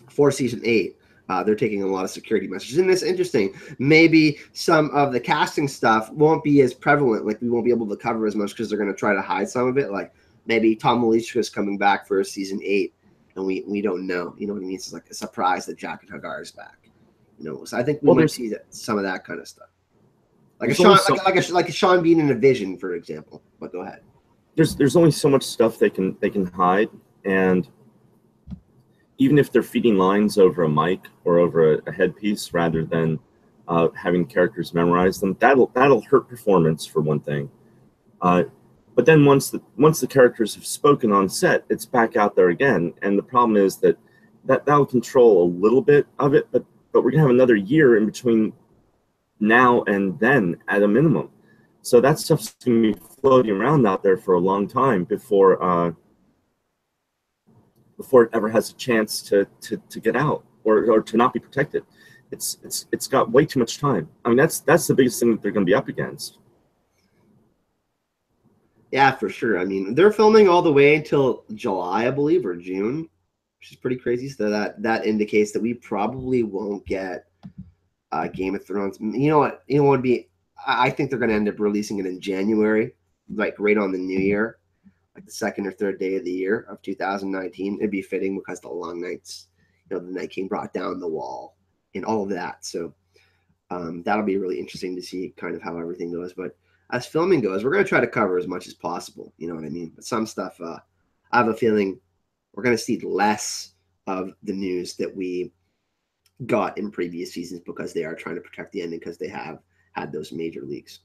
for season 8, they're taking a lot of security measures. And it's interesting. Maybe some of the casting stuff won't be as prevalent. Like, we won't be able to cover as much because they're going to try to hide some of it. Like, maybe Tom Melishka is coming back for season 8, and we don't know. You know what I mean? It's like a surprise that Jaqen H'ghar is back. You know, so I think we might see some of that kind of stuff. Like a Sean Bean in a Vision, for example. But go ahead. There's only so much stuff they can hide, and even if they're feeding lines over a mic or over a headpiece rather than having characters memorize them, that'll hurt performance, for one thing. But then once the characters have spoken on set, it's back out there again. And the problem is that'll control a little bit of it, but we're gonna have another year in between now and then at a minimum. So that stuff's gonna be floating around out there for a long time before it ever has a chance to get out or to not be protected. It's got way too much time. I mean, that's the biggest thing that they're going to be up against. Yeah, for sure. I mean, they're filming all the way until July, I believe, or June, which is pretty crazy. So that indicates that we probably won't get Game of Thrones. You know what? You know what would be? I think they're going to end up releasing it in January, like right on the New Year. Like the second or third day of the year of 2019. It'd be fitting because the long nights, you know, the Night King brought down the wall and all of that. So that'll be really interesting to see kind of how everything goes. But as filming goes, we're going to try to cover as much as possible. You know what I mean? But some stuff, I have a feeling we're going to see less of the news that we got in previous seasons because they are trying to protect the ending because they have had those major leaks.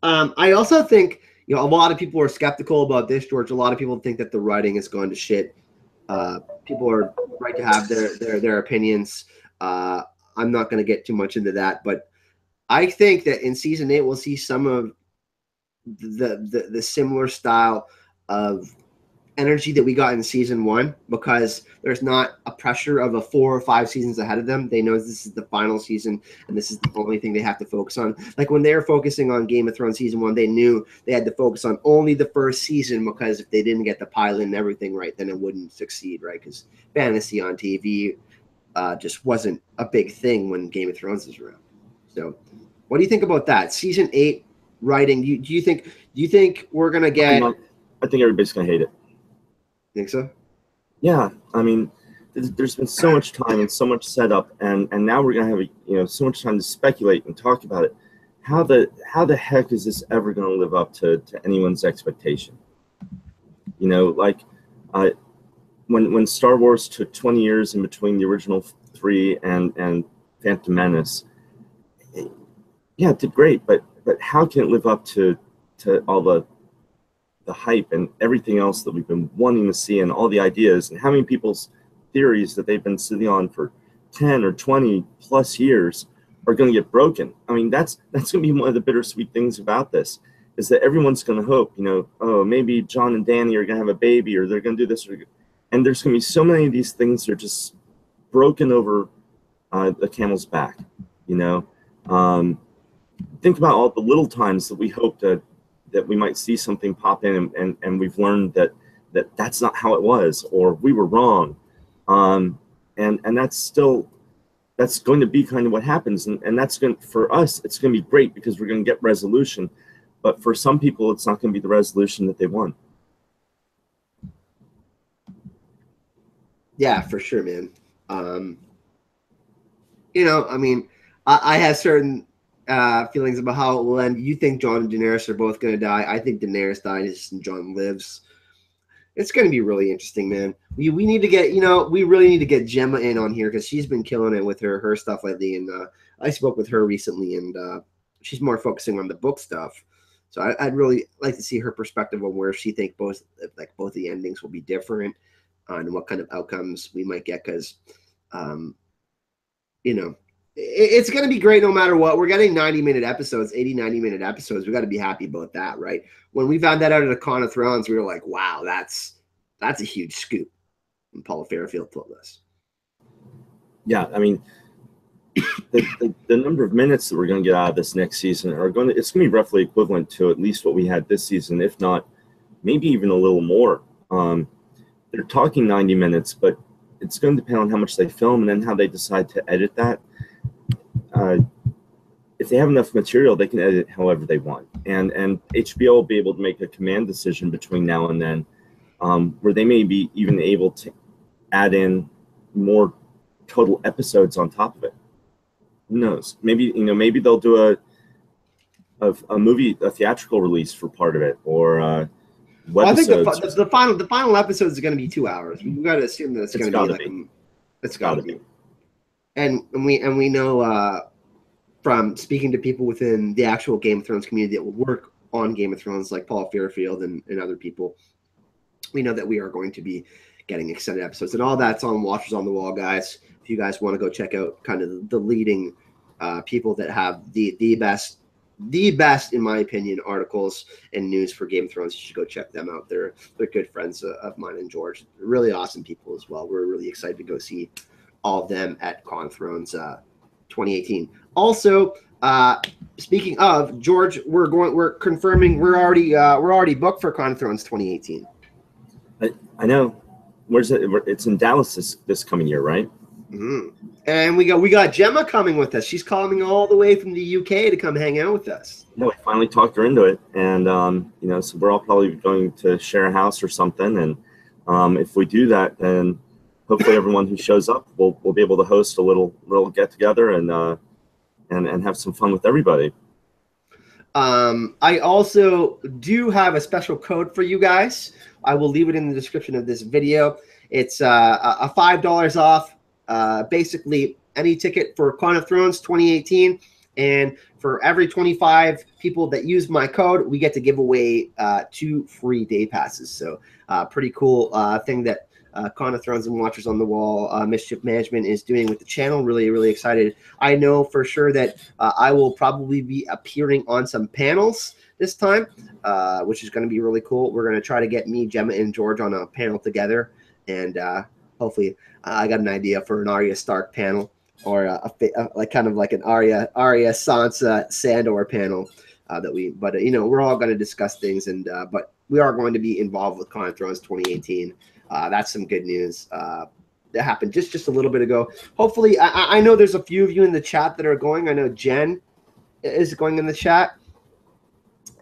I also think, you know, a lot of people are skeptical about this, George. A lot of people think that the writing is going to shit. People are right to have their opinions. I'm not going to get too much into that, but I think that in season 8 we'll see some of the similar style of energy that we got in season 1, because there's not a pressure of a 4 or 5 seasons ahead of them. They know this is the final season and this is the only thing they have to focus on. Like when they were focusing on Game of Thrones season 1, they knew they had to focus on only the first season, because if they didn't get the pilot and everything right, then it wouldn't succeed, right? Because fantasy on TV just wasn't a big thing when Game of Thrones was around. So what do you think about that? Season 8 writing, do you think we're going to get... I think everybody's going to hate it. Think so? Yeah, I mean, there's been so much time and so much setup, and now we're gonna have so much time to speculate and talk about it. How the heck is this ever gonna live up to anyone's expectation? You know, like when Star Wars took 20 years in between the original 3 and Phantom Menace, Yeah, it did great, but how can it live up to all the hype and everything else that we've been wanting to see and all the ideas and how many people's theories that they've been sitting on for 10 or 20 plus years are going to get broken? I mean, that's going to be one of the bittersweet things about this, is that everyone's going to hope, you know, oh, maybe John and Danny are going to have a baby, or they're going to do this, and there's going to be so many of these things that are just broken over the camel's back, you know. Think about all the little times that we hoped that we might see something pop in, and we've learned that that's not how it was, or we were wrong. And that's going to be kind of what happens, and that's going, for us, it's going to be great because we're going to get resolution, but for some people it's not going to be the resolution that they want. Yeah, for sure, man. You know, I mean, I have certain feelings about how it will end. You think Jon and Daenerys are both going to die. I think Daenerys dies and Jon lives. It's going to be really interesting, man. We need to get, you know, we really need to get Gemma in on here because she's been killing it with her stuff lately. And I spoke with her recently, and she's more focusing on the book stuff. So I'd really like to see her perspective on where she think both the endings will be different and what kind of outcomes we might get. Because, you know, it's going to be great no matter what. We're getting 90-minute episodes, 90-minute episodes. We got to be happy about that, right? When we found that out at a Con of Thrones, we were like, wow, that's a huge scoop. And Paula Fairfield told us. Yeah, I mean, the number of minutes that we're going to get out of this next season it's going to be roughly equivalent to at least what we had this season, if not maybe even a little more. They're talking 90 minutes, but it's going to depend on how much they film and then how they decide to edit that. If they have enough material, they can edit however they want, and HBO will be able to make a command decision between now and then, where they may be even able to add in more total episodes on top of it. Who knows? Maybe they'll do a movie, a theatrical release for part of it, or well, I think the final episode is going to be 2 hours. We've got to assume that it's going to be. It's got to be. And we know from speaking to people within the actual Game of Thrones community that will work on Game of Thrones, like Paul Fairfield and other people, we know that we are going to be getting extended episodes, and all that's on Watchers on the Wall, guys. If you guys want to go check out kind of the leading people that have the best, in my opinion, articles and news for Game of Thrones, you should go check them out. They're good friends of mine and George. They're really awesome people as well. We're really excited to go see all of them at Con Thrones 2018. Also, speaking of George, we're confirming we're already booked for Con Thrones 2018. I know. Where's it? It's in Dallas this coming year, right? Mm-hmm. And we got Gemma coming with us. She's coming all the way from the UK to come hang out with us. No, we finally talked her into it, and so we're all probably going to share a house or something. And if we do that, then hopefully everyone who shows up will be able to host a little get together and have some fun with everybody. I also do have a special code for you guys. I will leave it in the description of this video. It's a $5 off. Basically any ticket for Con of Thrones 2018, and for every 25 people that use my code, we get to give away 2 free day passes. So pretty cool thing that Con of Thrones and Watchers on the Wall Mischief Management is doing with the channel. Really, really excited. I know for sure that I will probably be appearing on some panels this time, which is going to be really cool. We're going to try to get me, Gemma, and George on a panel together, and hopefully I got an idea for an Arya Stark panel, or like kind of like an Arya Sansa Sandor panel but we're all going to discuss things, and but we are going to be involved with Con of Thrones 2018. That's some good news that happened just a little bit ago. Hopefully, I know there's a few of you in the chat that are going. I know Jen is going in the chat.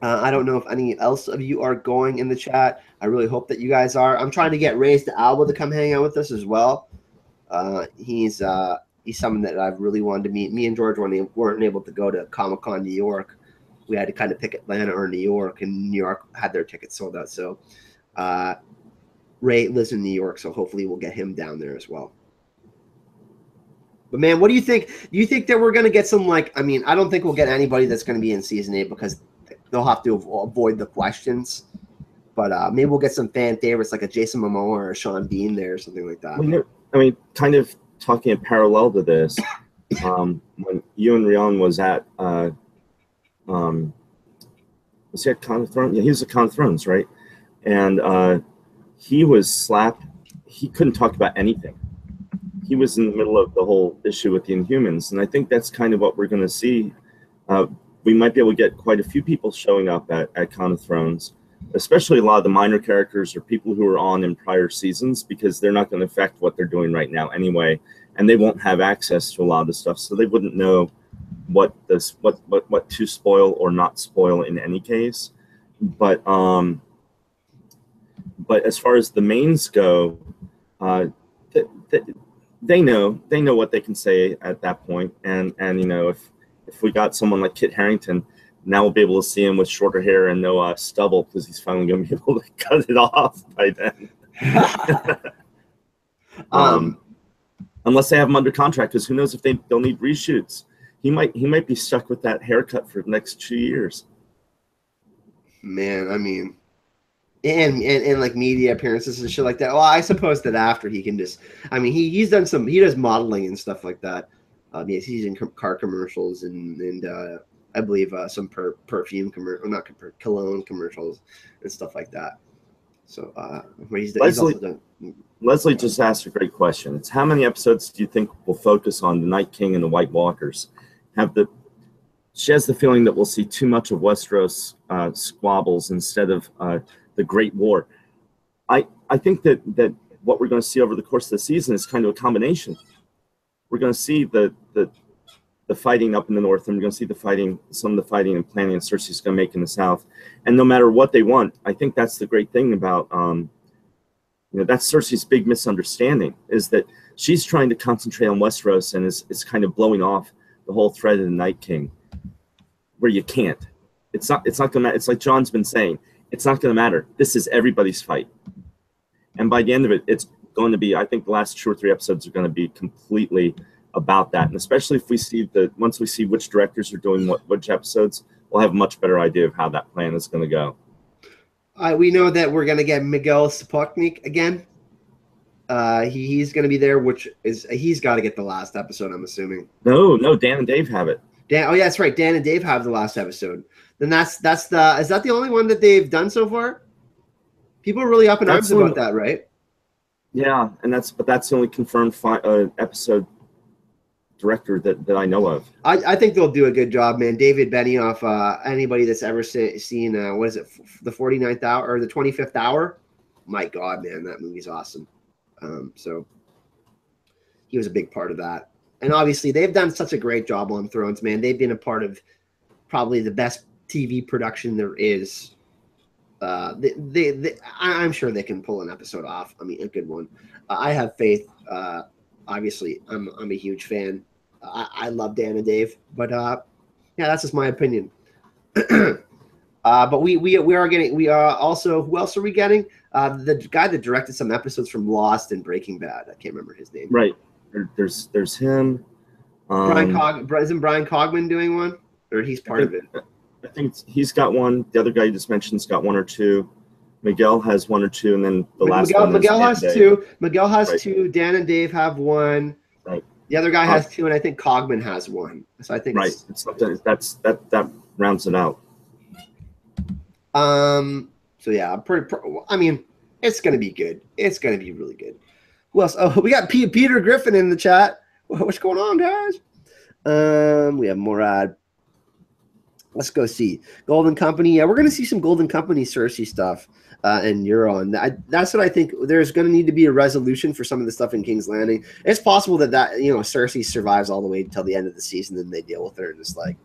I don't know if any else of you are going in the chat. I really hope that you guys are. I'm trying to get Rays to Alba to come hang out with us as well. He's someone that I've really wanted to meet. Me and George weren't able to go to Comic-Con New York. We had to kind of pick Atlanta or New York, and New York had their tickets sold out. So Ray lives in New York, so hopefully we'll get him down there as well. But man, what do you think? Do you think that we're gonna get some I don't think we'll get anybody that's gonna be in season 8 because they'll have to avoid the questions. But maybe we'll get some fan favorites like a Jason Momoa or a Sean Bean there or something like that. Kind of talking in parallel to this, when Ewan Ryan was at was he at Con of Thrones? Yeah, he was at Con of Thrones, right? And he was slapped. He couldn't talk about anything. He was in the middle of the whole issue with the Inhumans, and I think that's kind of what we're going to see. We might be able to get quite a few people showing up at Con of Thrones, especially a lot of the minor characters or people who were on in prior seasons, because they're not going to affect what they're doing right now anyway, and they won't have access to a lot of the stuff, so they wouldn't know what to spoil or not spoil in any case. But as far as the mains go, they know what they can say at that point, and if we got someone like Kit Harington, now we'll be able to see him with shorter hair and no stubble, because he's finally going to be able to cut it off by then. Unless they have him under contract, because who knows if they'll need reshoots. He might be stuck with that haircut for the next 2 years. Man, and like media appearances and shit like that. Well, I suppose that after he can just, he does modeling and stuff like that. He's in car commercials and I believe some perfume commercial, not cologne commercials and stuff like that. So he's also done. Leslie just asked a great question. It's how many episodes do you think will focus on the Night King and the White Walkers? She has the feeling that we'll see too much of Westeros squabbles instead of the Great War. I think that what we're going to see over the course of the season is kind of a combination. We're going to see the fighting up in the north, and we're going to see some of the fighting and planning that Cersei's going to make in the south. And no matter what they want, I think that's the great thing about that's Cersei's big misunderstanding, is that she's trying to concentrate on Westeros and is kind of blowing off the whole thread of the Night King, where you can't. It's not going to matter. It's like John's been saying. It's not going to matter. This is everybody's fight. And by the end of it, it's going to be, I think the last 2 or 3 episodes are going to be completely about that. And especially if once we see which directors are doing which episodes, we'll have a much better idea of how that plan is going to go. We know that we're going to get Miguel Sapochnik again. He's going to be there, he's got to get the last episode, I'm assuming. No, Dan and Dave have it. Oh yeah, that's right. Dan and Dave have the last episode. Then is that the only one that they've done so far? People are really up in arms about that, right? Yeah, that's the only confirmed episode director that I know of. I think they'll do a good job, man. David Benioff, anybody that's ever seen what is it, the 49th hour or the 25th hour? My God, man, that movie's awesome. So he was a big part of that. And obviously they've done such a great job on Thrones, man. They've been a part of probably the best TV production there is. I'm sure they can pull an episode off. A good one. I have faith. Obviously, I'm a huge fan. I love Dan and Dave, but yeah, that's just my opinion. But we are also, who else are we getting? The guy that directed some episodes from Lost and Breaking Bad. I can't remember his name. Right. There's him. Isn't Brian Cogman doing one? Or he's part of it? I think he's got one. The other guy you just mentioned's got 1 or 2. Miguel has 1 or 2, and then the last one. Miguel has 2. Miguel has 2. Dan and Dave have 1. Right. The other guy has 2, and I think Cogman has 1. So I think it's something that rounds it out. So yeah, it's gonna be good. It's gonna be really good. Who else? Oh, we got Peter Griffin in the chat. What's going on, guys? We have Morad. Let's go see Golden Company. Yeah, we're gonna see some Golden Company Cersei stuff and Euron. That's what I think. There's gonna need to be a resolution for some of the stuff in King's Landing. It's possible that Cersei survives all the way until the end of the season, then they deal with her and just like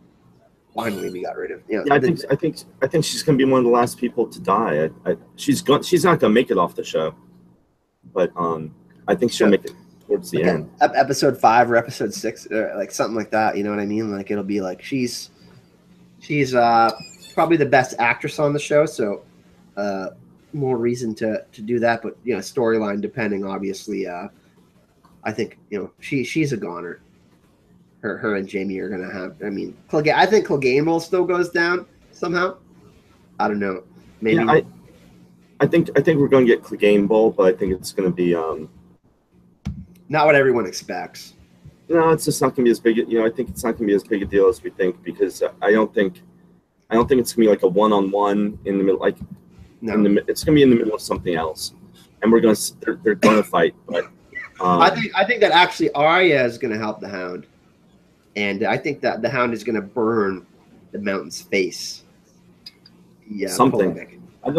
finally we got rid of. Yeah, I think she's gonna be one of the last people to die. She's not gonna make it off the show, but I think she'll make it towards the end. Episode 5 or episode 6, or like something like that. You know what I mean? Like it'll be like she's probably the best actress on the show, so more reason to do that. But storyline depending, obviously, I think she's a goner. her and Jamie are gonna have. I mean, I think Clegane still goes down somehow. I don't know. Maybe. Yeah, I think we're going to get Clegane Bowl, but I think it's going to be not what everyone expects. No, it's just not going to be as big. I think it's not going to be as big a deal as we think, because I don't think it's going to be like a one-on-one in the middle. Like, no, it's going to be in the middle of something else, and they're going to fight. But I think that actually Arya is going to help the Hound, and I think that the Hound is going to burn the Mountain's face. Yeah, something. I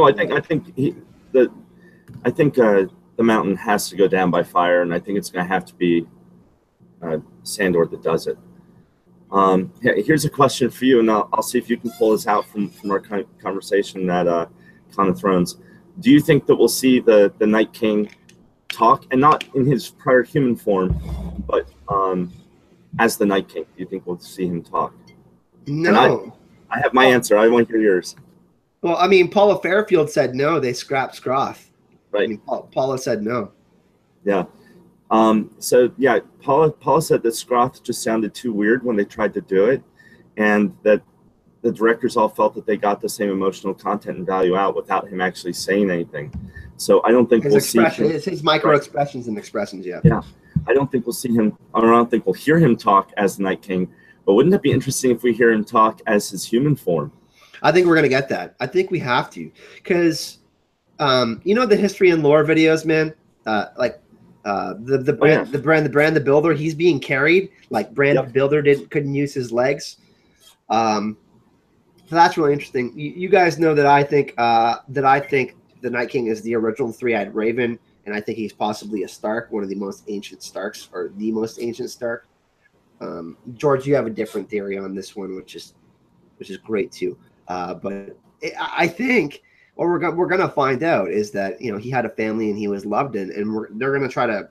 think the Mountain has to go down by fire, and I think it's going to have to be Sandor that does it. Here's a question for you, and I'll see if you can pull this out from our conversation at Con of Thrones. Do you think that we'll see the Night King talk, and not in his prior human form, but as the Night King? Do you think we'll see him talk? No. I have my answer. I want to hear yours. Well, I mean, Paula Fairfield said no. They scrapped Scroff. Right. I mean, Paula said no. Yeah. So yeah, Paula said that Scroff just sounded too weird when they tried to do it, and that the directors all felt that they got the same emotional content and value out without him actually saying anything. So I don't think we'll see his micro expressions and expressions. Yeah. Yeah. I don't think we'll see him, or I don't think we'll hear him talk as the Night King. But wouldn't it be interesting if we hear him talk as his human form? I think we're going to get that. I think we have to, because the history and lore videos, man. The Brand the Builder, he's being carried like Brand the Builder couldn't use his legs. So that's really interesting. You guys know that I think the Night King is the original three-eyed raven, and I think he's possibly a Stark, one of the most ancient Starks, or the most ancient Stark. George, you have a different theory on this one, which is great too. But I think what we're gonna find out is that he had a family and he was loved, and they're gonna try to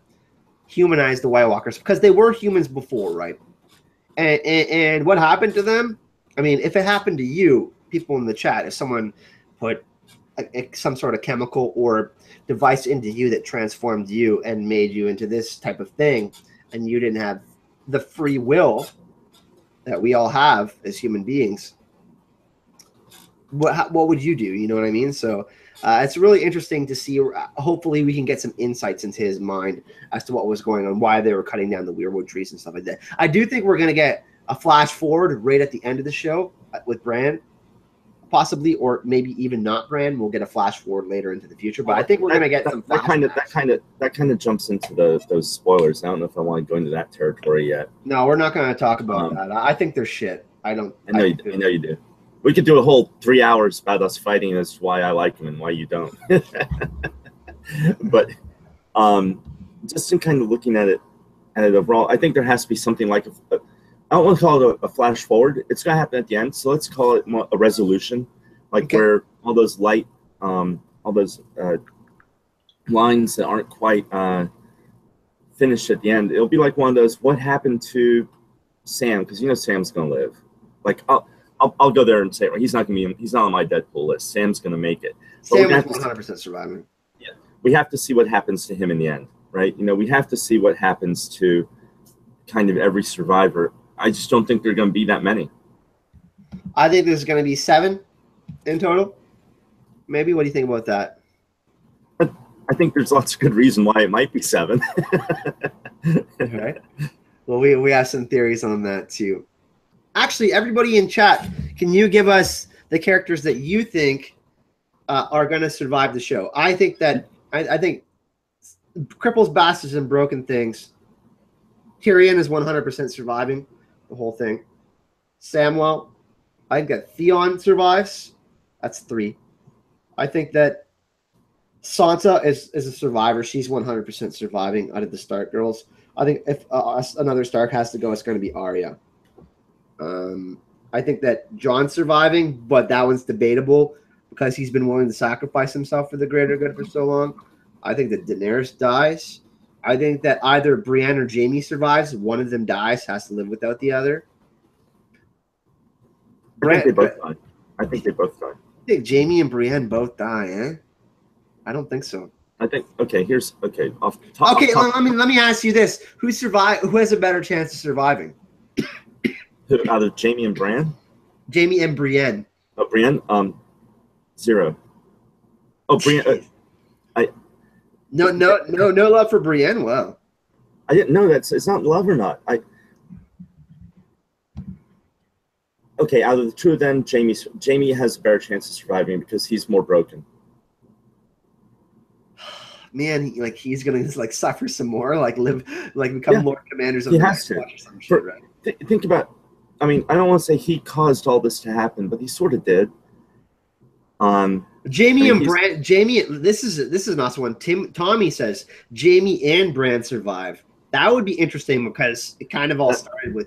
humanize the White Walkers, because they were humans before, right? And what happened to them? I mean, if it happened to you, people in the chat, if someone put some sort of chemical or device into you that transformed you and made you into this type of thing, and you didn't have the free will that we all have as human beings, what would you do? You know what I mean? So it's really interesting to see. Hopefully we can get some insights into his mind as to what was going on, why they were cutting down the weirwood trees and stuff like that. I do think we're going to get a flash forward right at the end of the show with Bran, possibly, or maybe even not Bran. We'll get a flash forward later into the future, but I think we're going to get some that kind of jumps into those spoilers. I don't know if I want to go into that territory yet. No, we're not going to talk about that. I think they're shit. I know you do. We could do a whole 3 hours about us fighting as why I like him and why you don't. But just in kind of looking at it overall, I think there has to be something like I don't want to call it a flash forward. It's going to happen at the end, so let's call it a resolution, like where all those lines that aren't quite finished at the end. It'll be like one of those, what happened to Sam? Because Sam's going to live. Like I'll go there and say, he's not on my Deadpool list. Sam's going to make it. Sam is 100% surviving. Yeah, we have to see what happens to him in the end, right? We have to see what happens to kind of every survivor. I just don't think there are going to be that many. I think there's going to be 7 in total. Maybe. What do you think about that? I think there's lots of good reason why it might be 7. All right. Well, we have some theories on that too. Actually, everybody in chat, can you give us the characters that you think are going to survive the show? I think that I think Cripples, Bastards, and Broken Things. Tyrion is 100% surviving the whole thing. Samwell, I think that Theon survives. That's 3. I think that Sansa is a survivor. She's 100% surviving out of the Stark girls. I think if another Stark has to go, it's going to be Arya. I think that Jon's surviving, but that one's debatable because he's been willing to sacrifice himself for the greater good for so long. I think that Daenerys dies. I think that either Brienne or Jaime survives. One of them dies, has to live without the other. I think they both die. I think Jaime and Brienne both die, eh? I don't think so. I think let me ask you this: who has a better chance of surviving? Who, out of Jamie and Bran? Jamie and Brienne. Oh, Brienne? 0. Oh, Brienne. No love for Brienne. Wow. I didn't know that. It's not love or not. Okay, out of the two of them, Jamie has a better chance of surviving because he's more broken. Man, he's gonna suffer some more, become Lord Commanders of he the has to. Or some shit, right? Think about. I mean, I don't want to say he caused all this to happen, but he sort of did. Jamie and Bran. Jamie, this is an awesome one. Tommy says Jamie and Bran survive. That would be interesting because it kind of all started with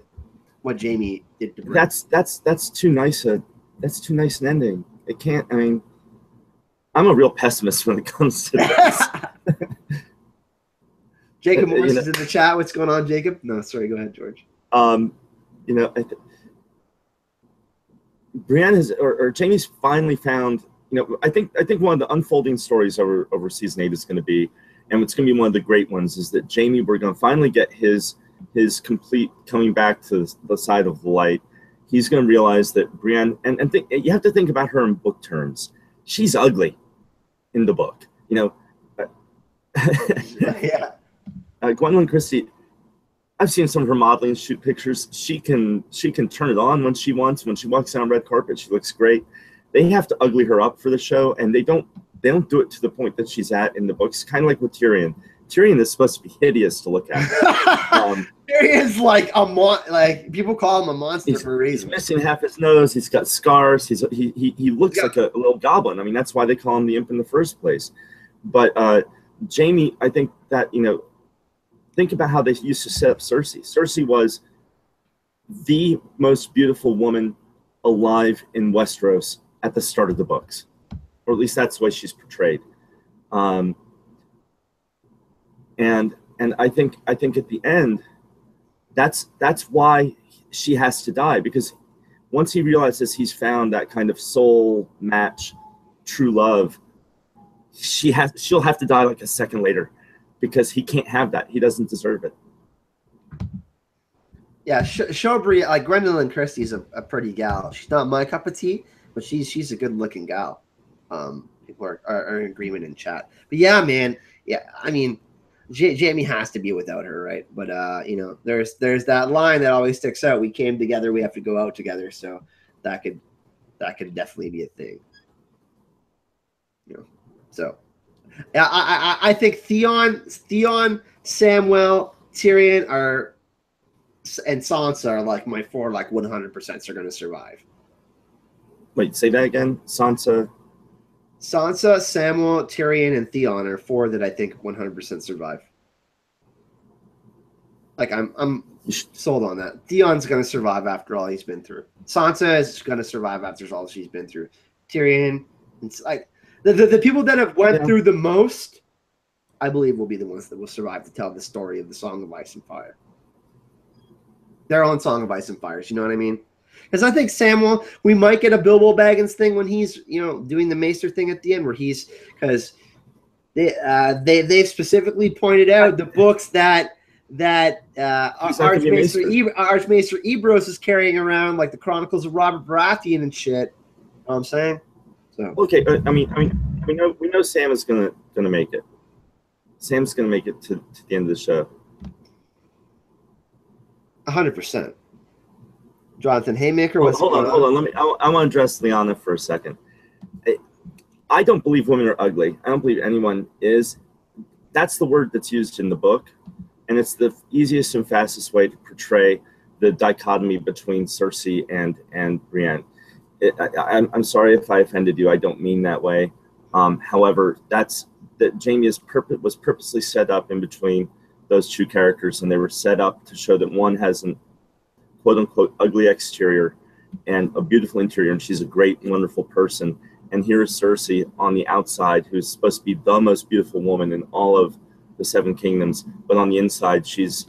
what Jamie did to Bran. That's too nice an ending. It can't. I mean, I'm a real pessimist when it comes to this. Jacob Morris is in the chat. What's going on, Jacob? No, sorry. Go ahead, George. Brienne or Jamie's finally found. I think one of the unfolding stories over season 8 is going to be, and it's going to be one of the great ones, is that Jamie, we're going to finally get his complete coming back to the side of the light. He's going to realize that Brienne, and you have to think about her in book terms. She's ugly in the book, Yeah. Gwendolyn Christie, I've seen some of her modeling shoot pictures. She can turn it on when she wants. When she walks down red carpet, she looks great. They have to ugly her up for the show, and they don't do it to the point that she's at in the books. Kind of like with Tyrion. Tyrion is supposed to be hideous to look at. Tyrion's people call him a monster for a reason. He's missing half his nose. He's got scars. He looks like a little goblin. I mean, that's why they call him the imp in the first place. But Jamie, I think that think about how they used to set up Cersei. Cersei was the most beautiful woman alive in Westeros at the start of the books, or at least that's the way she's portrayed. And I think at the end, that's why she has to die, because once he realizes he's found that kind of soul match, true love, she'll have to die like a second later, because he can't have that. He doesn't deserve it. Yeah, Shobri, Gwendolyn Christie's a pretty gal. She's not my cup of tea, but she's a good looking gal. People are in agreement in chat. But yeah, man, yeah, I mean, Jamie has to be without her, right? But there's that line that always sticks out. We came together, we have to go out together. So that could definitely be a thing. So yeah, I think Theon, Samwell, Tyrion and Sansa are my 4 100% are going to survive. Wait, say that again. Sansa, Samwell, Tyrion, and Theon are 4 that I think 100% survive. I'm sold on that. Theon's going to survive after all he's been through. Sansa is going to survive after all she's been through. Tyrion, it's the people that have went through the most, I believe, will be the ones that will survive to tell the story of the Song of Ice and Fire. Their own Song of Ice and Fire. You know what I mean? Because I think Samwell, we might get a Bilbo Baggins thing when he's doing the Maester thing at the end, where because they've specifically pointed out the books that Archmaester Ebrose is carrying around, like the Chronicles of Robert Baratheon and shit. You know what I'm saying? So okay, I mean, we know Sam is gonna make it. Sam's gonna make it to the end of the show. 100%. Jonathan Haymaker. Hold on. I want to address Lyanna for a second. I don't believe women are ugly. I don't believe anyone is. That's the word that's used in the book, and it's the easiest and fastest way to portray the dichotomy between Cersei and Brienne. I'm sorry if I offended you. I don't mean that way. However, that Jamie was purposely set up in between those two characters, and they were set up to show that one has an quote-unquote ugly exterior and a beautiful interior, and she's a great, wonderful person. And here's Cersei on the outside, who's supposed to be the most beautiful woman in all of the Seven Kingdoms, but on the inside, she's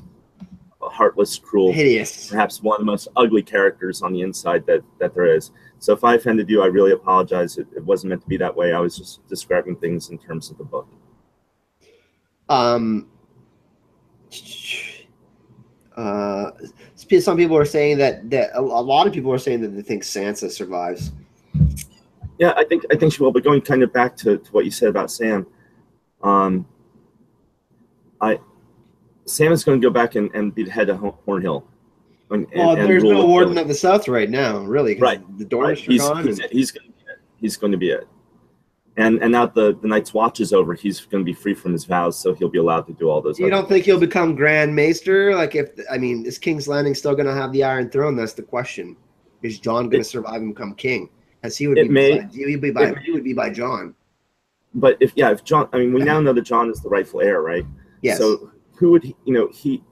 a heartless, cruel, hideous, perhaps one of the most ugly characters on the inside that there is. So if I offended you, I really apologize. It wasn't meant to be that way. I was just describing things in terms of the book. some people are saying that a lot of people are saying that they think Sansa survives. Yeah, I think she will. But going kind of back to what you said about Sam, Sam is going to go back and be the head of Hornhill. Well, there's no Warden of the South right now, really. Right. The Dornish are gone. He's going to be it. He's going to be it. And now the Night's Watch is over. He's going to be free from his vows, so he'll be allowed to do all those. You don't think he'll become Grand Maester? Like, is King's Landing still going to have the Iron Throne? That's the question. Is Jon going to survive and become king? As he would be by Jon. But if Jon, we now know that Jon is the rightful heir, right? Yes. So who would he?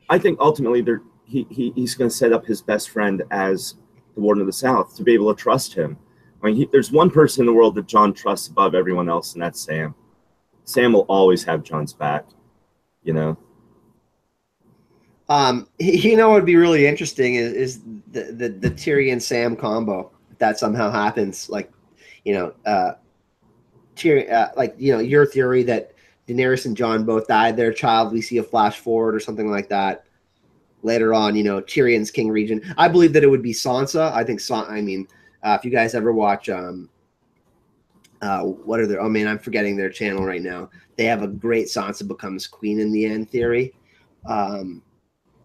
I think ultimately he's going to set up his best friend as the Warden of the South to be able to trust him. There's one person in the world that Jon trusts above everyone else, and that's Sam. Sam will always have Jon's back, what would be really interesting is the Tyrion Sam combo. If that somehow happens, Tyrion, your theory that Daenerys and Jon both died, their child, we see a flash forward or something like that. Later on, Tyrion's King Regent. I believe that it would be Sansa. I think if you guys ever watch, what are their? Oh man, I'm forgetting their channel right now. They have a great Sansa becomes queen in the end theory. The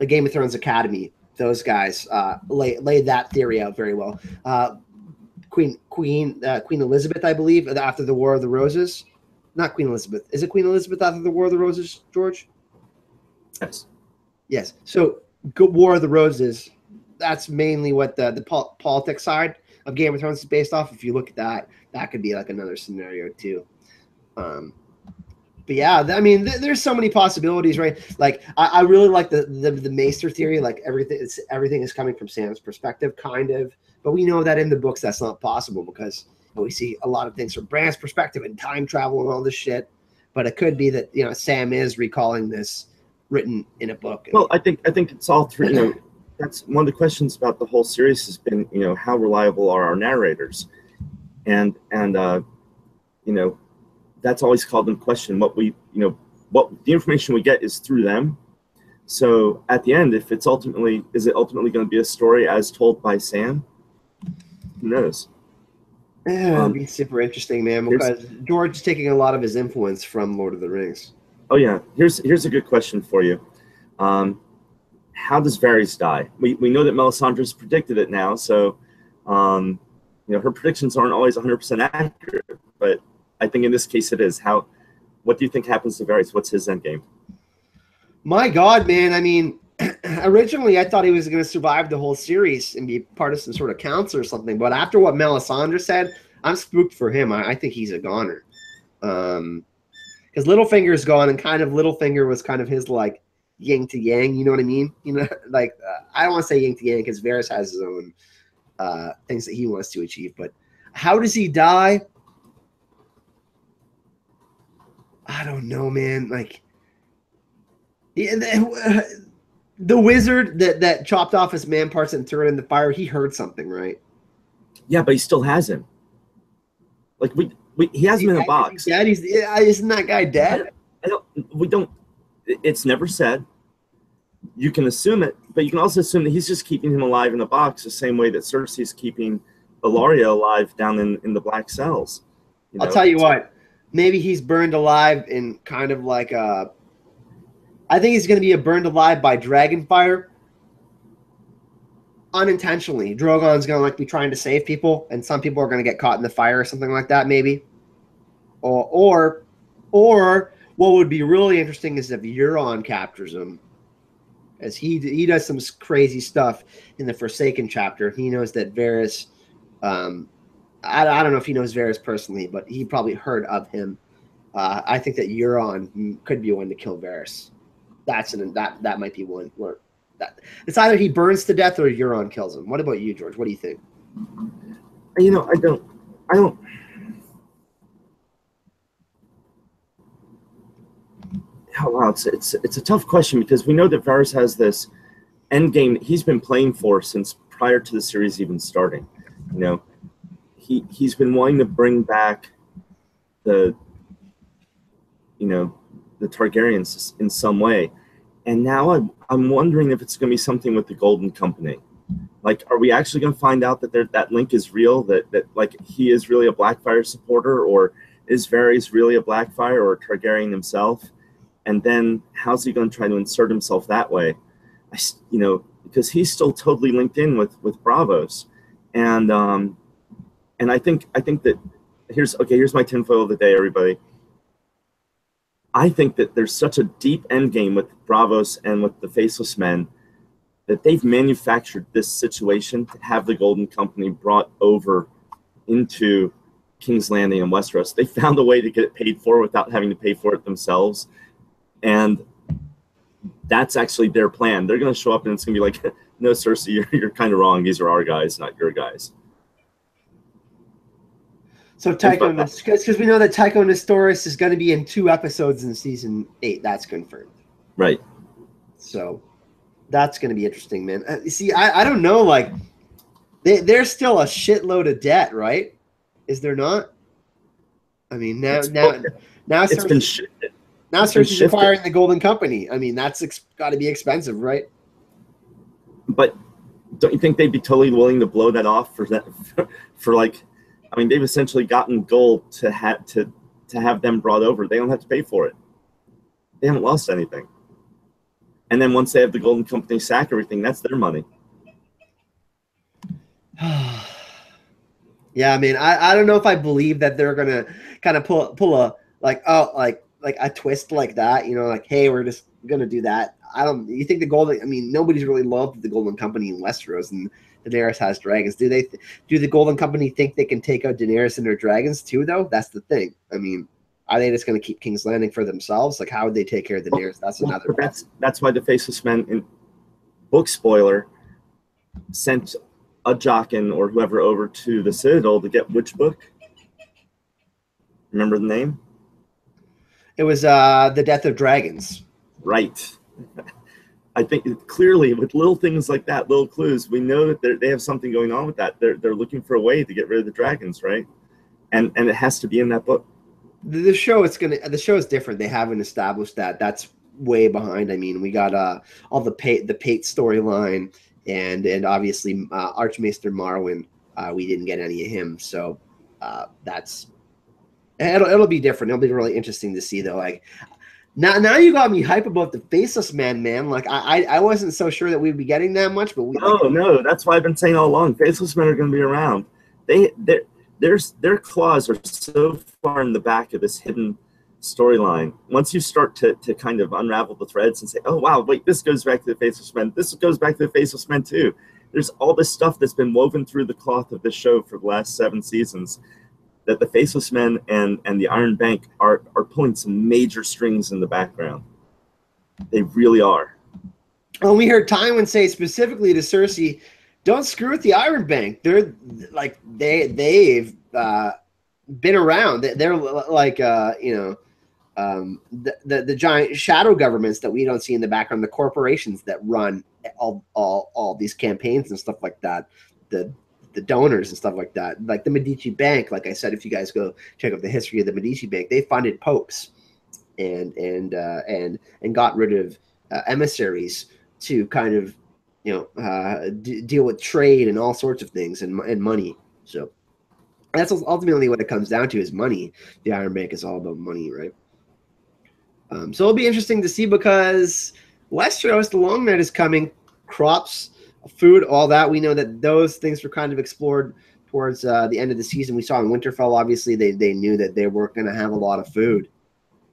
Game of Thrones Academy. Those guys laid that theory out very well. Queen Elizabeth, I believe, after the War of the Roses. Not Queen Elizabeth. Is it Queen Elizabeth after the War of the Roses, George? Yes. Yes. So, War of the Roses. That's mainly what the politics side of Game of Thrones is based off. If you look at that, that could be like another scenario too. But yeah, there's so many possibilities, right? Like I really like the Maester theory. Like everything is coming from Sam's perspective, kind of. But we know that in the books that's not possible because we see a lot of things from Bran's perspective and time travel and all this shit. But it could be that Sam is recalling this written in a book. Well, I think it's all three. That's one of the questions about the whole series has been, how reliable are our narrators, and that's always called into question. What the information we get is through them. So at the end, is it ultimately going to be a story as told by Sam? Who knows? Yeah, it'd be super interesting, man. Because George is taking a lot of his influence from Lord of the Rings. Oh yeah, here's a good question for you. How does Varys die? We know that Melisandre's predicted it now, so her predictions aren't always 100% accurate, but I think in this case it is. What do you think happens to Varys? What's his end game? My God, man! Originally I thought he was going to survive the whole series and be part of some sort of council or something, but after what Melisandre said, I'm spooked for him. I think he's a goner. Because Littlefinger's gone, and kind of Littlefinger was kind of his like yin to yang, you know what I mean? I don't want to say yin to yang because Varys has his own things that he wants to achieve. But how does he die? I don't know, man. The wizard that chopped off his man parts and threw it in the fire, he heard something, right? Yeah, but he still has him. He has him in a box. Isn't that guy dead? It's never said. You can assume it, but you can also assume that he's just keeping him alive in a box the same way that Cersei's keeping Ellaria alive down in the black cells. I'll tell you what. Maybe he's burned alive in kind of like a... I think he's going to be burned alive by dragonfire. Unintentionally. Drogon's going to be trying to save people, and some people are going to get caught in the fire or something like that, maybe. Or what would be really interesting is if Euron captures him, as he does some crazy stuff in the Forsaken chapter. He knows that Varys, I don't know if he knows Varys personally, but he probably heard of him. I think that Euron could be one to kill Varys. That might be one. It's either he burns to death or Euron kills him. What about you, George? What do you think? I don't. Oh wow, it's a tough question because we know that Varys has this end game that he's been playing for since prior to the series even starting. He's been wanting to bring back the Targaryens in some way, And now I'm wondering if it's going to be something with the Golden Company. Like, are we actually going to find out that that link is real, that like he is really a Blackfire supporter, or is Varys really a Blackfire or a Targaryen himself? And then how's he going to try to insert himself that way? Because he's still totally linked in with Braavos. And I think that here's my tinfoil of the day, everybody. I think that there's such a deep end game with Braavos and with the Faceless Men that they've manufactured this situation to have the Golden Company brought over into King's Landing and Westeros. They found a way to get it paid for without having to pay for it themselves. And that's actually their plan. They're going to show up and it's going to be like, no, Cersei, you're kind of wrong. These are our guys, not your guys. So Tycho, because we know that Tycho Nestoris is going to be in 2 episodes in season 8. That's confirmed. Right. So that's going to be interesting, man. See, I don't know. Like, there's still a shitload of debt, right? Is there not? I mean, now it's been shifted. Now Cersei's acquiring the Golden Company. I mean, that's got to be expensive, right? But don't you think they'd be totally willing to blow that off for like? I mean, they've essentially gotten gold to have them brought over. They don't have to pay for it. They haven't lost anything. And then once they have the Golden Company sack everything, that's their money. Yeah, I mean, I don't know if I believe that they're gonna kind of pull a like a twist like that. You know, like, hey, we're just gonna do that. You think the Golden? I mean, nobody's really loved the Golden Company in Westeros, and Daenerys has dragons. Do the Golden Company think they can take out Daenerys and her dragons too, though? That's the thing. I mean, are they just going to keep King's Landing for themselves? Like, how would they take care of Daenerys? That's another. That's why the Faceless Men, in book spoiler, sent a Jaqen or whoever over to the Citadel to get which book? Remember the name? It was The Death of Dragons. Right. I think clearly with little things like that, little clues, we know that they have something going on with that. They're looking for a way to get rid of the dragons, right? And it has to be in that book. The show is different. They haven't established that. That's way behind. I mean, we got all the Pate storyline and obviously Archmaester Marwyn. We didn't get any of him, so it'll be different. It'll be really interesting to see though. Like, Now you got me hype about the Faceless Man, man. Like I wasn't so sure that we'd be getting that much, but no, that's why I've been saying all along. Faceless Men are going to be around. Their claws are so far in the back of this hidden storyline. Once you start to kind of unravel the threads and say, oh wow, wait, this goes back to the Faceless Men. This goes back to the Faceless Men too. There's all this stuff that's been woven through the cloth of this show for the last 7 seasons. That the Faceless Men and the Iron Bank are pulling some major strings in the background. They really are. Well, we heard Tywin say specifically to Cersei, "Don't screw with the Iron Bank. They're like they've been around. They're like the giant shadow governments that we don't see in the background. The corporations that run all these campaigns and stuff like that. The donors and stuff like that, like the Medici Bank. Like I said, if you guys go check out the history of the Medici Bank, they funded popes and got rid of emissaries to kind of deal with trade and all sorts of things and money. So that's ultimately what it comes down to is money. The Iron Bank is all about money, right? So it'll be interesting to see because Westeros, the Long Night is coming, crops, food, all that. We know that those things were kind of explored towards the end of the season. We saw in Winterfell, obviously, they knew that they weren't going to have a lot of food.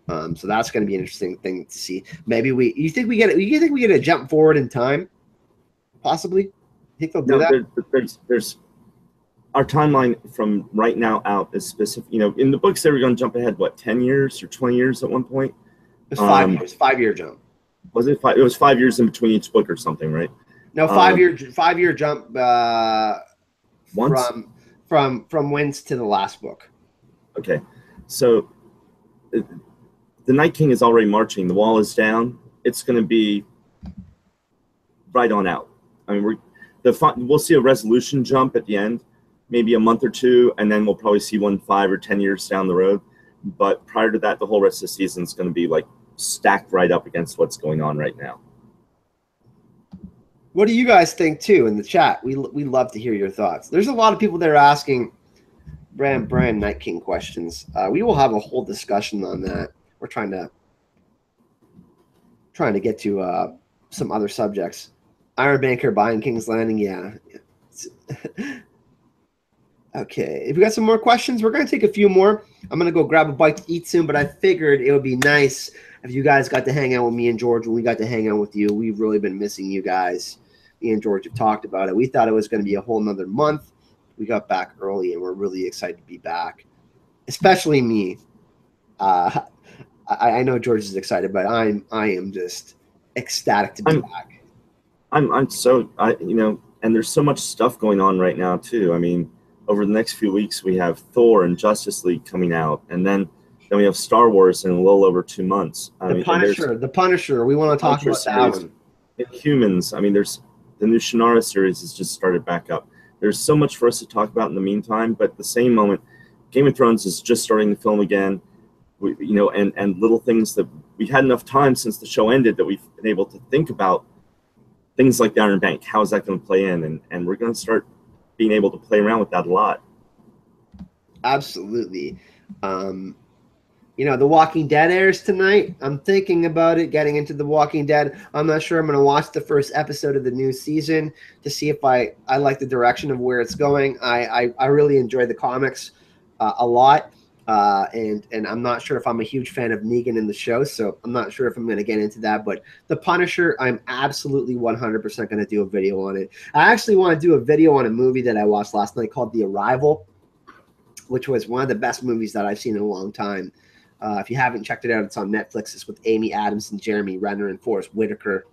So that's going to be an interesting thing to see. Maybe you think we get a jump forward in time? Possibly? You think they'll do that? There's our timeline from right now out is specific. In the books, they were going to jump ahead, 10 years or 20 years at one point? It was 5 years, 5-year jump. Was it 5? It was 5 years in between each book or something, right? No, 5-year jump from whence to the last book. Okay, so the Night King is already marching. The wall is down. It's going to be right on out. I mean, we'll see a resolution jump at the end, maybe a month or two, and then we'll probably see one 5 or 10 years down the road. But prior to that, the whole rest of the season is going to be like stacked right up against what's going on right now. What do you guys think too in the chat? We love to hear your thoughts. There's a lot of people that are asking Brand Night King questions. We will have a whole discussion on that. We're trying to get to some other subjects. Iron Banker buying King's Landing, yeah. Okay, if we got some more questions, we're gonna take a few more. I'm gonna go grab a bite to eat soon, but I figured it would be nice if you guys got to hang out with me and George when we got to hang out with you. We've really been missing you guys. Me and George have talked about it. We thought it was going to be a whole nother month. We got back early, and we're really excited to be back, especially me. I know George is excited, but I am just ecstatic to be back. I'm so and there's so much stuff going on right now too. I mean, over the next few weeks we have Thor and Justice League coming out, and then we have Star Wars in a little over 2 months. The Punisher. We want to talk about that one. Inhumans. I mean, there's the new Shannara series has just started back up. There's so much for us to talk about in the meantime, but at the same moment, Game of Thrones is just starting to film again. And little things that we had enough time since the show ended that we've been able to think about things like the Iron Bank. How is that going to play in? And we're going to start being able to play around with that a lot. Absolutely. The Walking Dead airs tonight. I'm thinking about it, getting into The Walking Dead. I'm not sure I'm going to watch the first episode of the new season to see if I like the direction of where it's going. I really enjoy the comics a lot, and I'm not sure if I'm a huge fan of Negan in the show, so I'm not sure if I'm going to get into that. But The Punisher, I'm absolutely 100% going to do a video on it. I actually want to do a video on a movie that I watched last night called The Arrival, which was one of the best movies that I've seen in a long time. If you haven't checked it out, it's on Netflix. It's with Amy Adams and Jeremy Renner and Forrest Whitaker.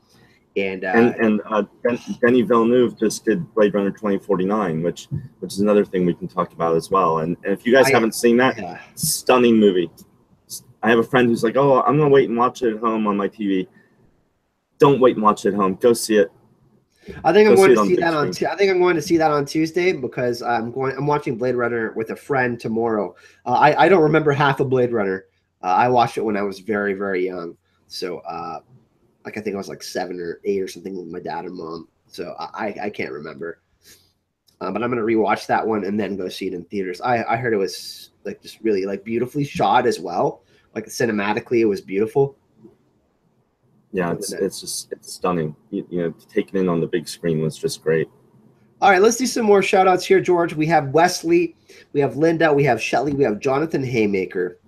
And Denis Villeneuve just did Blade Runner 2049, which is another thing we can talk about as well. And if you guys haven't seen that, stunning movie. I have a friend who's like, "Oh, I'm gonna wait and watch it at home on my TV." Don't wait and watch it at home. Go see it. I think I'm going to see that on. I think I'm going to see that on Tuesday because I'm watching Blade Runner with a friend tomorrow. I don't remember half of Blade Runner. I watched it when I was very, very young. So, I think I was like 7 or 8 or something with my dad and mom. So I can't remember. But I'm going to rewatch that one and then go see it in theaters. I heard it was like just really like beautifully shot as well. Like cinematically, it was beautiful. Yeah, it's stunning. To take it in on the big screen was just great. All right, let's do some more shout outs here, George. We have Wesley, we have Linda, we have Shelly, we have Jonathan Haymaker.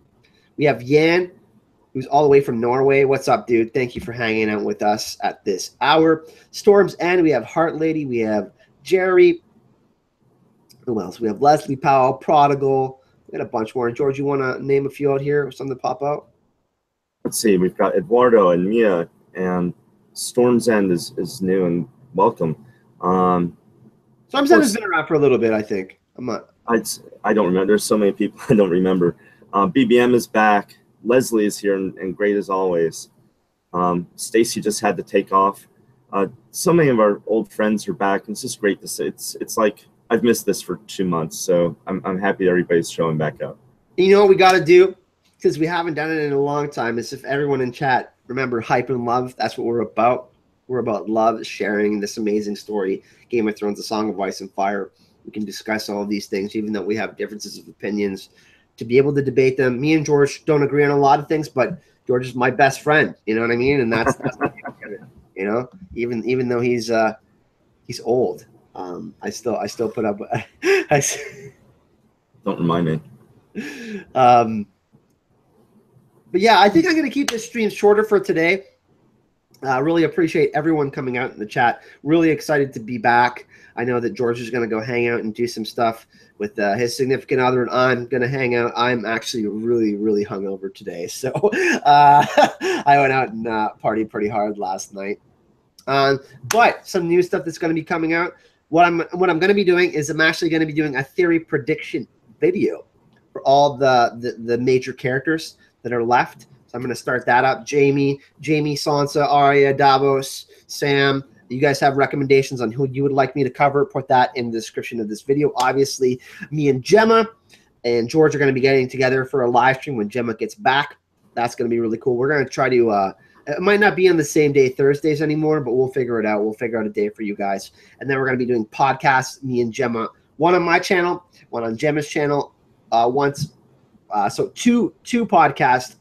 We have Yan, who's all the way from Norway. What's up, dude? Thank you for hanging out with us at this hour. Storm's End, we have Heart Lady, we have Jerry. Who else? We have Leslie Powell, Prodigal. We got a bunch more. George, you want to name a few out here? Something to pop out? Let's see. We've got Eduardo and Mia, and Storm's End is new and welcome. Storm's End has been around for a little bit, I think. I don't remember. There's so many people I don't remember. BBM is back. Leslie is here and great as always. Stacy just had to take off. So many of our old friends are back. And it's just great to see. It's like I've missed this for 2 months, so I'm happy everybody's showing back up. You know what we got to do, because we haven't done it in a long time, is if everyone in chat remember Hype and Love. That's what we're about. We're about love, sharing this amazing story, Game of Thrones, A Song of Ice and Fire. We can discuss all of these things, even though we have differences of opinions, to be able to debate them. Me and George don't agree on a lot of things, but George is my best friend. You know what I mean? And that's even though he's old, I still put up. Don't remind me. But yeah, I think I'm going to keep this stream shorter for today. Really appreciate everyone coming out in the chat. Really excited to be back. I know that George is going to go hang out and do some stuff with his significant other, and I'm going to hang out. I'm actually really, really hungover today. So I went out and partied pretty hard last night. But some new stuff that's going to be coming out. What I'm going to be doing is I'm actually going to be doing a theory prediction video for all the major characters that are left. So I'm going to start that up. Jamie, Sansa, Arya, Davos, Sam. You guys have recommendations on who you would like me to cover? Put that in the description of this video. Obviously, me and Gemma and George are going to be getting together for a live stream when Gemma gets back that's going to be really cool. We're going to try to it might not be on the same day Thursdays anymore, but we'll figure it out. We'll figure out a day for you guys. And then we're going to be doing podcasts, me and Gemma, one on my channel, one on Gemma's channel, so two podcast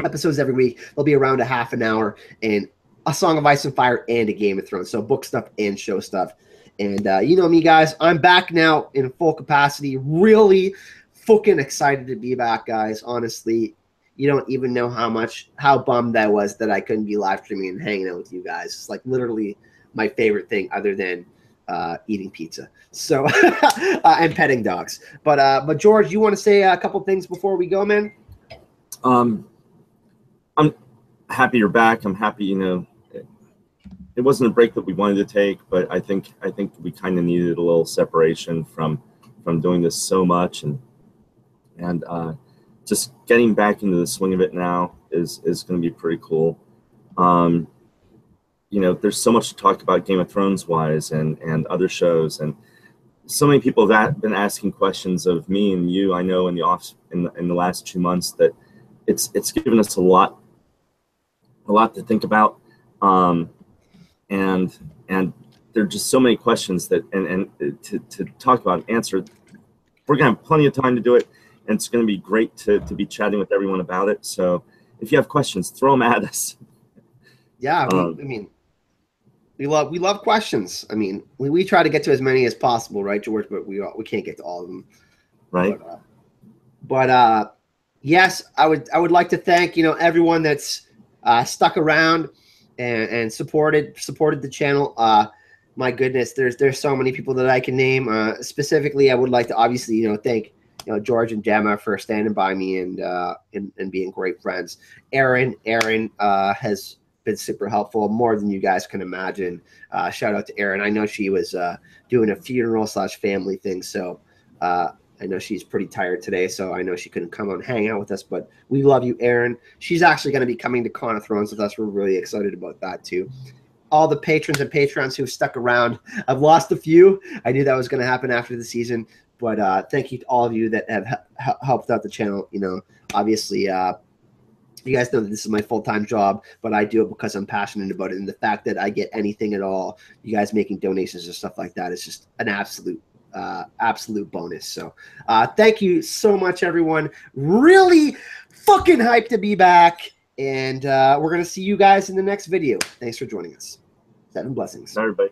episodes every week. They'll be around a half an hour, and A Song of Ice and Fire and a Game of Thrones. So book stuff and show stuff. And you know me, guys. I'm back now in full capacity. Really fucking excited to be back, guys. Honestly, you don't even know how bummed I was that I couldn't be live streaming and hanging out with you guys. It's like literally my favorite thing other than eating pizza. So and petting dogs. But George, you want to say a couple things before we go, man? I'm happy you're back. I'm happy, you know, it wasn't a break that we wanted to take, but I think we kind of needed a little separation from doing this so much, and just getting back into the swing of it now is going to be pretty cool. You know, there's so much to talk about Game of Thrones wise and other shows, and so many people have been asking questions of me and you. I know in the last 2 months that it's given us a lot to think about, and there are just so many questions that and to talk about and answer. We're gonna have plenty of time to do it, and it's gonna be great to be chatting with everyone about it. So if you have questions, throw them at us. Yeah, I mean, we love questions. I mean, we try to get to as many as possible, right, George? But we can't get to all of them, right? But yes, I would like to thank, you know, everyone that's stuck around and supported the channel. My goodness, there's so many people that I can name. Specifically, I would like to obviously, you know, thank, you know, George and Gemma for standing by me and being great friends. Aaron has been super helpful, more than you guys can imagine. Shout out to Aaron. I know she was doing a funeral / family thing, so I know she's pretty tired today, so I know she couldn't come and hang out with us, but we love you, Aaron. She's actually going to be coming to Con of Thrones with us. We're really excited about that too. All the patrons and patrons who have stuck around. I've lost a few. I knew that was going to happen after the season, but thank you to all of you that have helped out the channel. You know, obviously, you guys know that this is my full-time job, but I do it because I'm passionate about it. And the fact that I get anything at all, you guys making donations and stuff like that, is just an absolute bonus. So thank you so much, everyone. Really fucking hyped to be back. And we're going to see you guys in the next video. Thanks for joining us. 7 blessings. Everybody.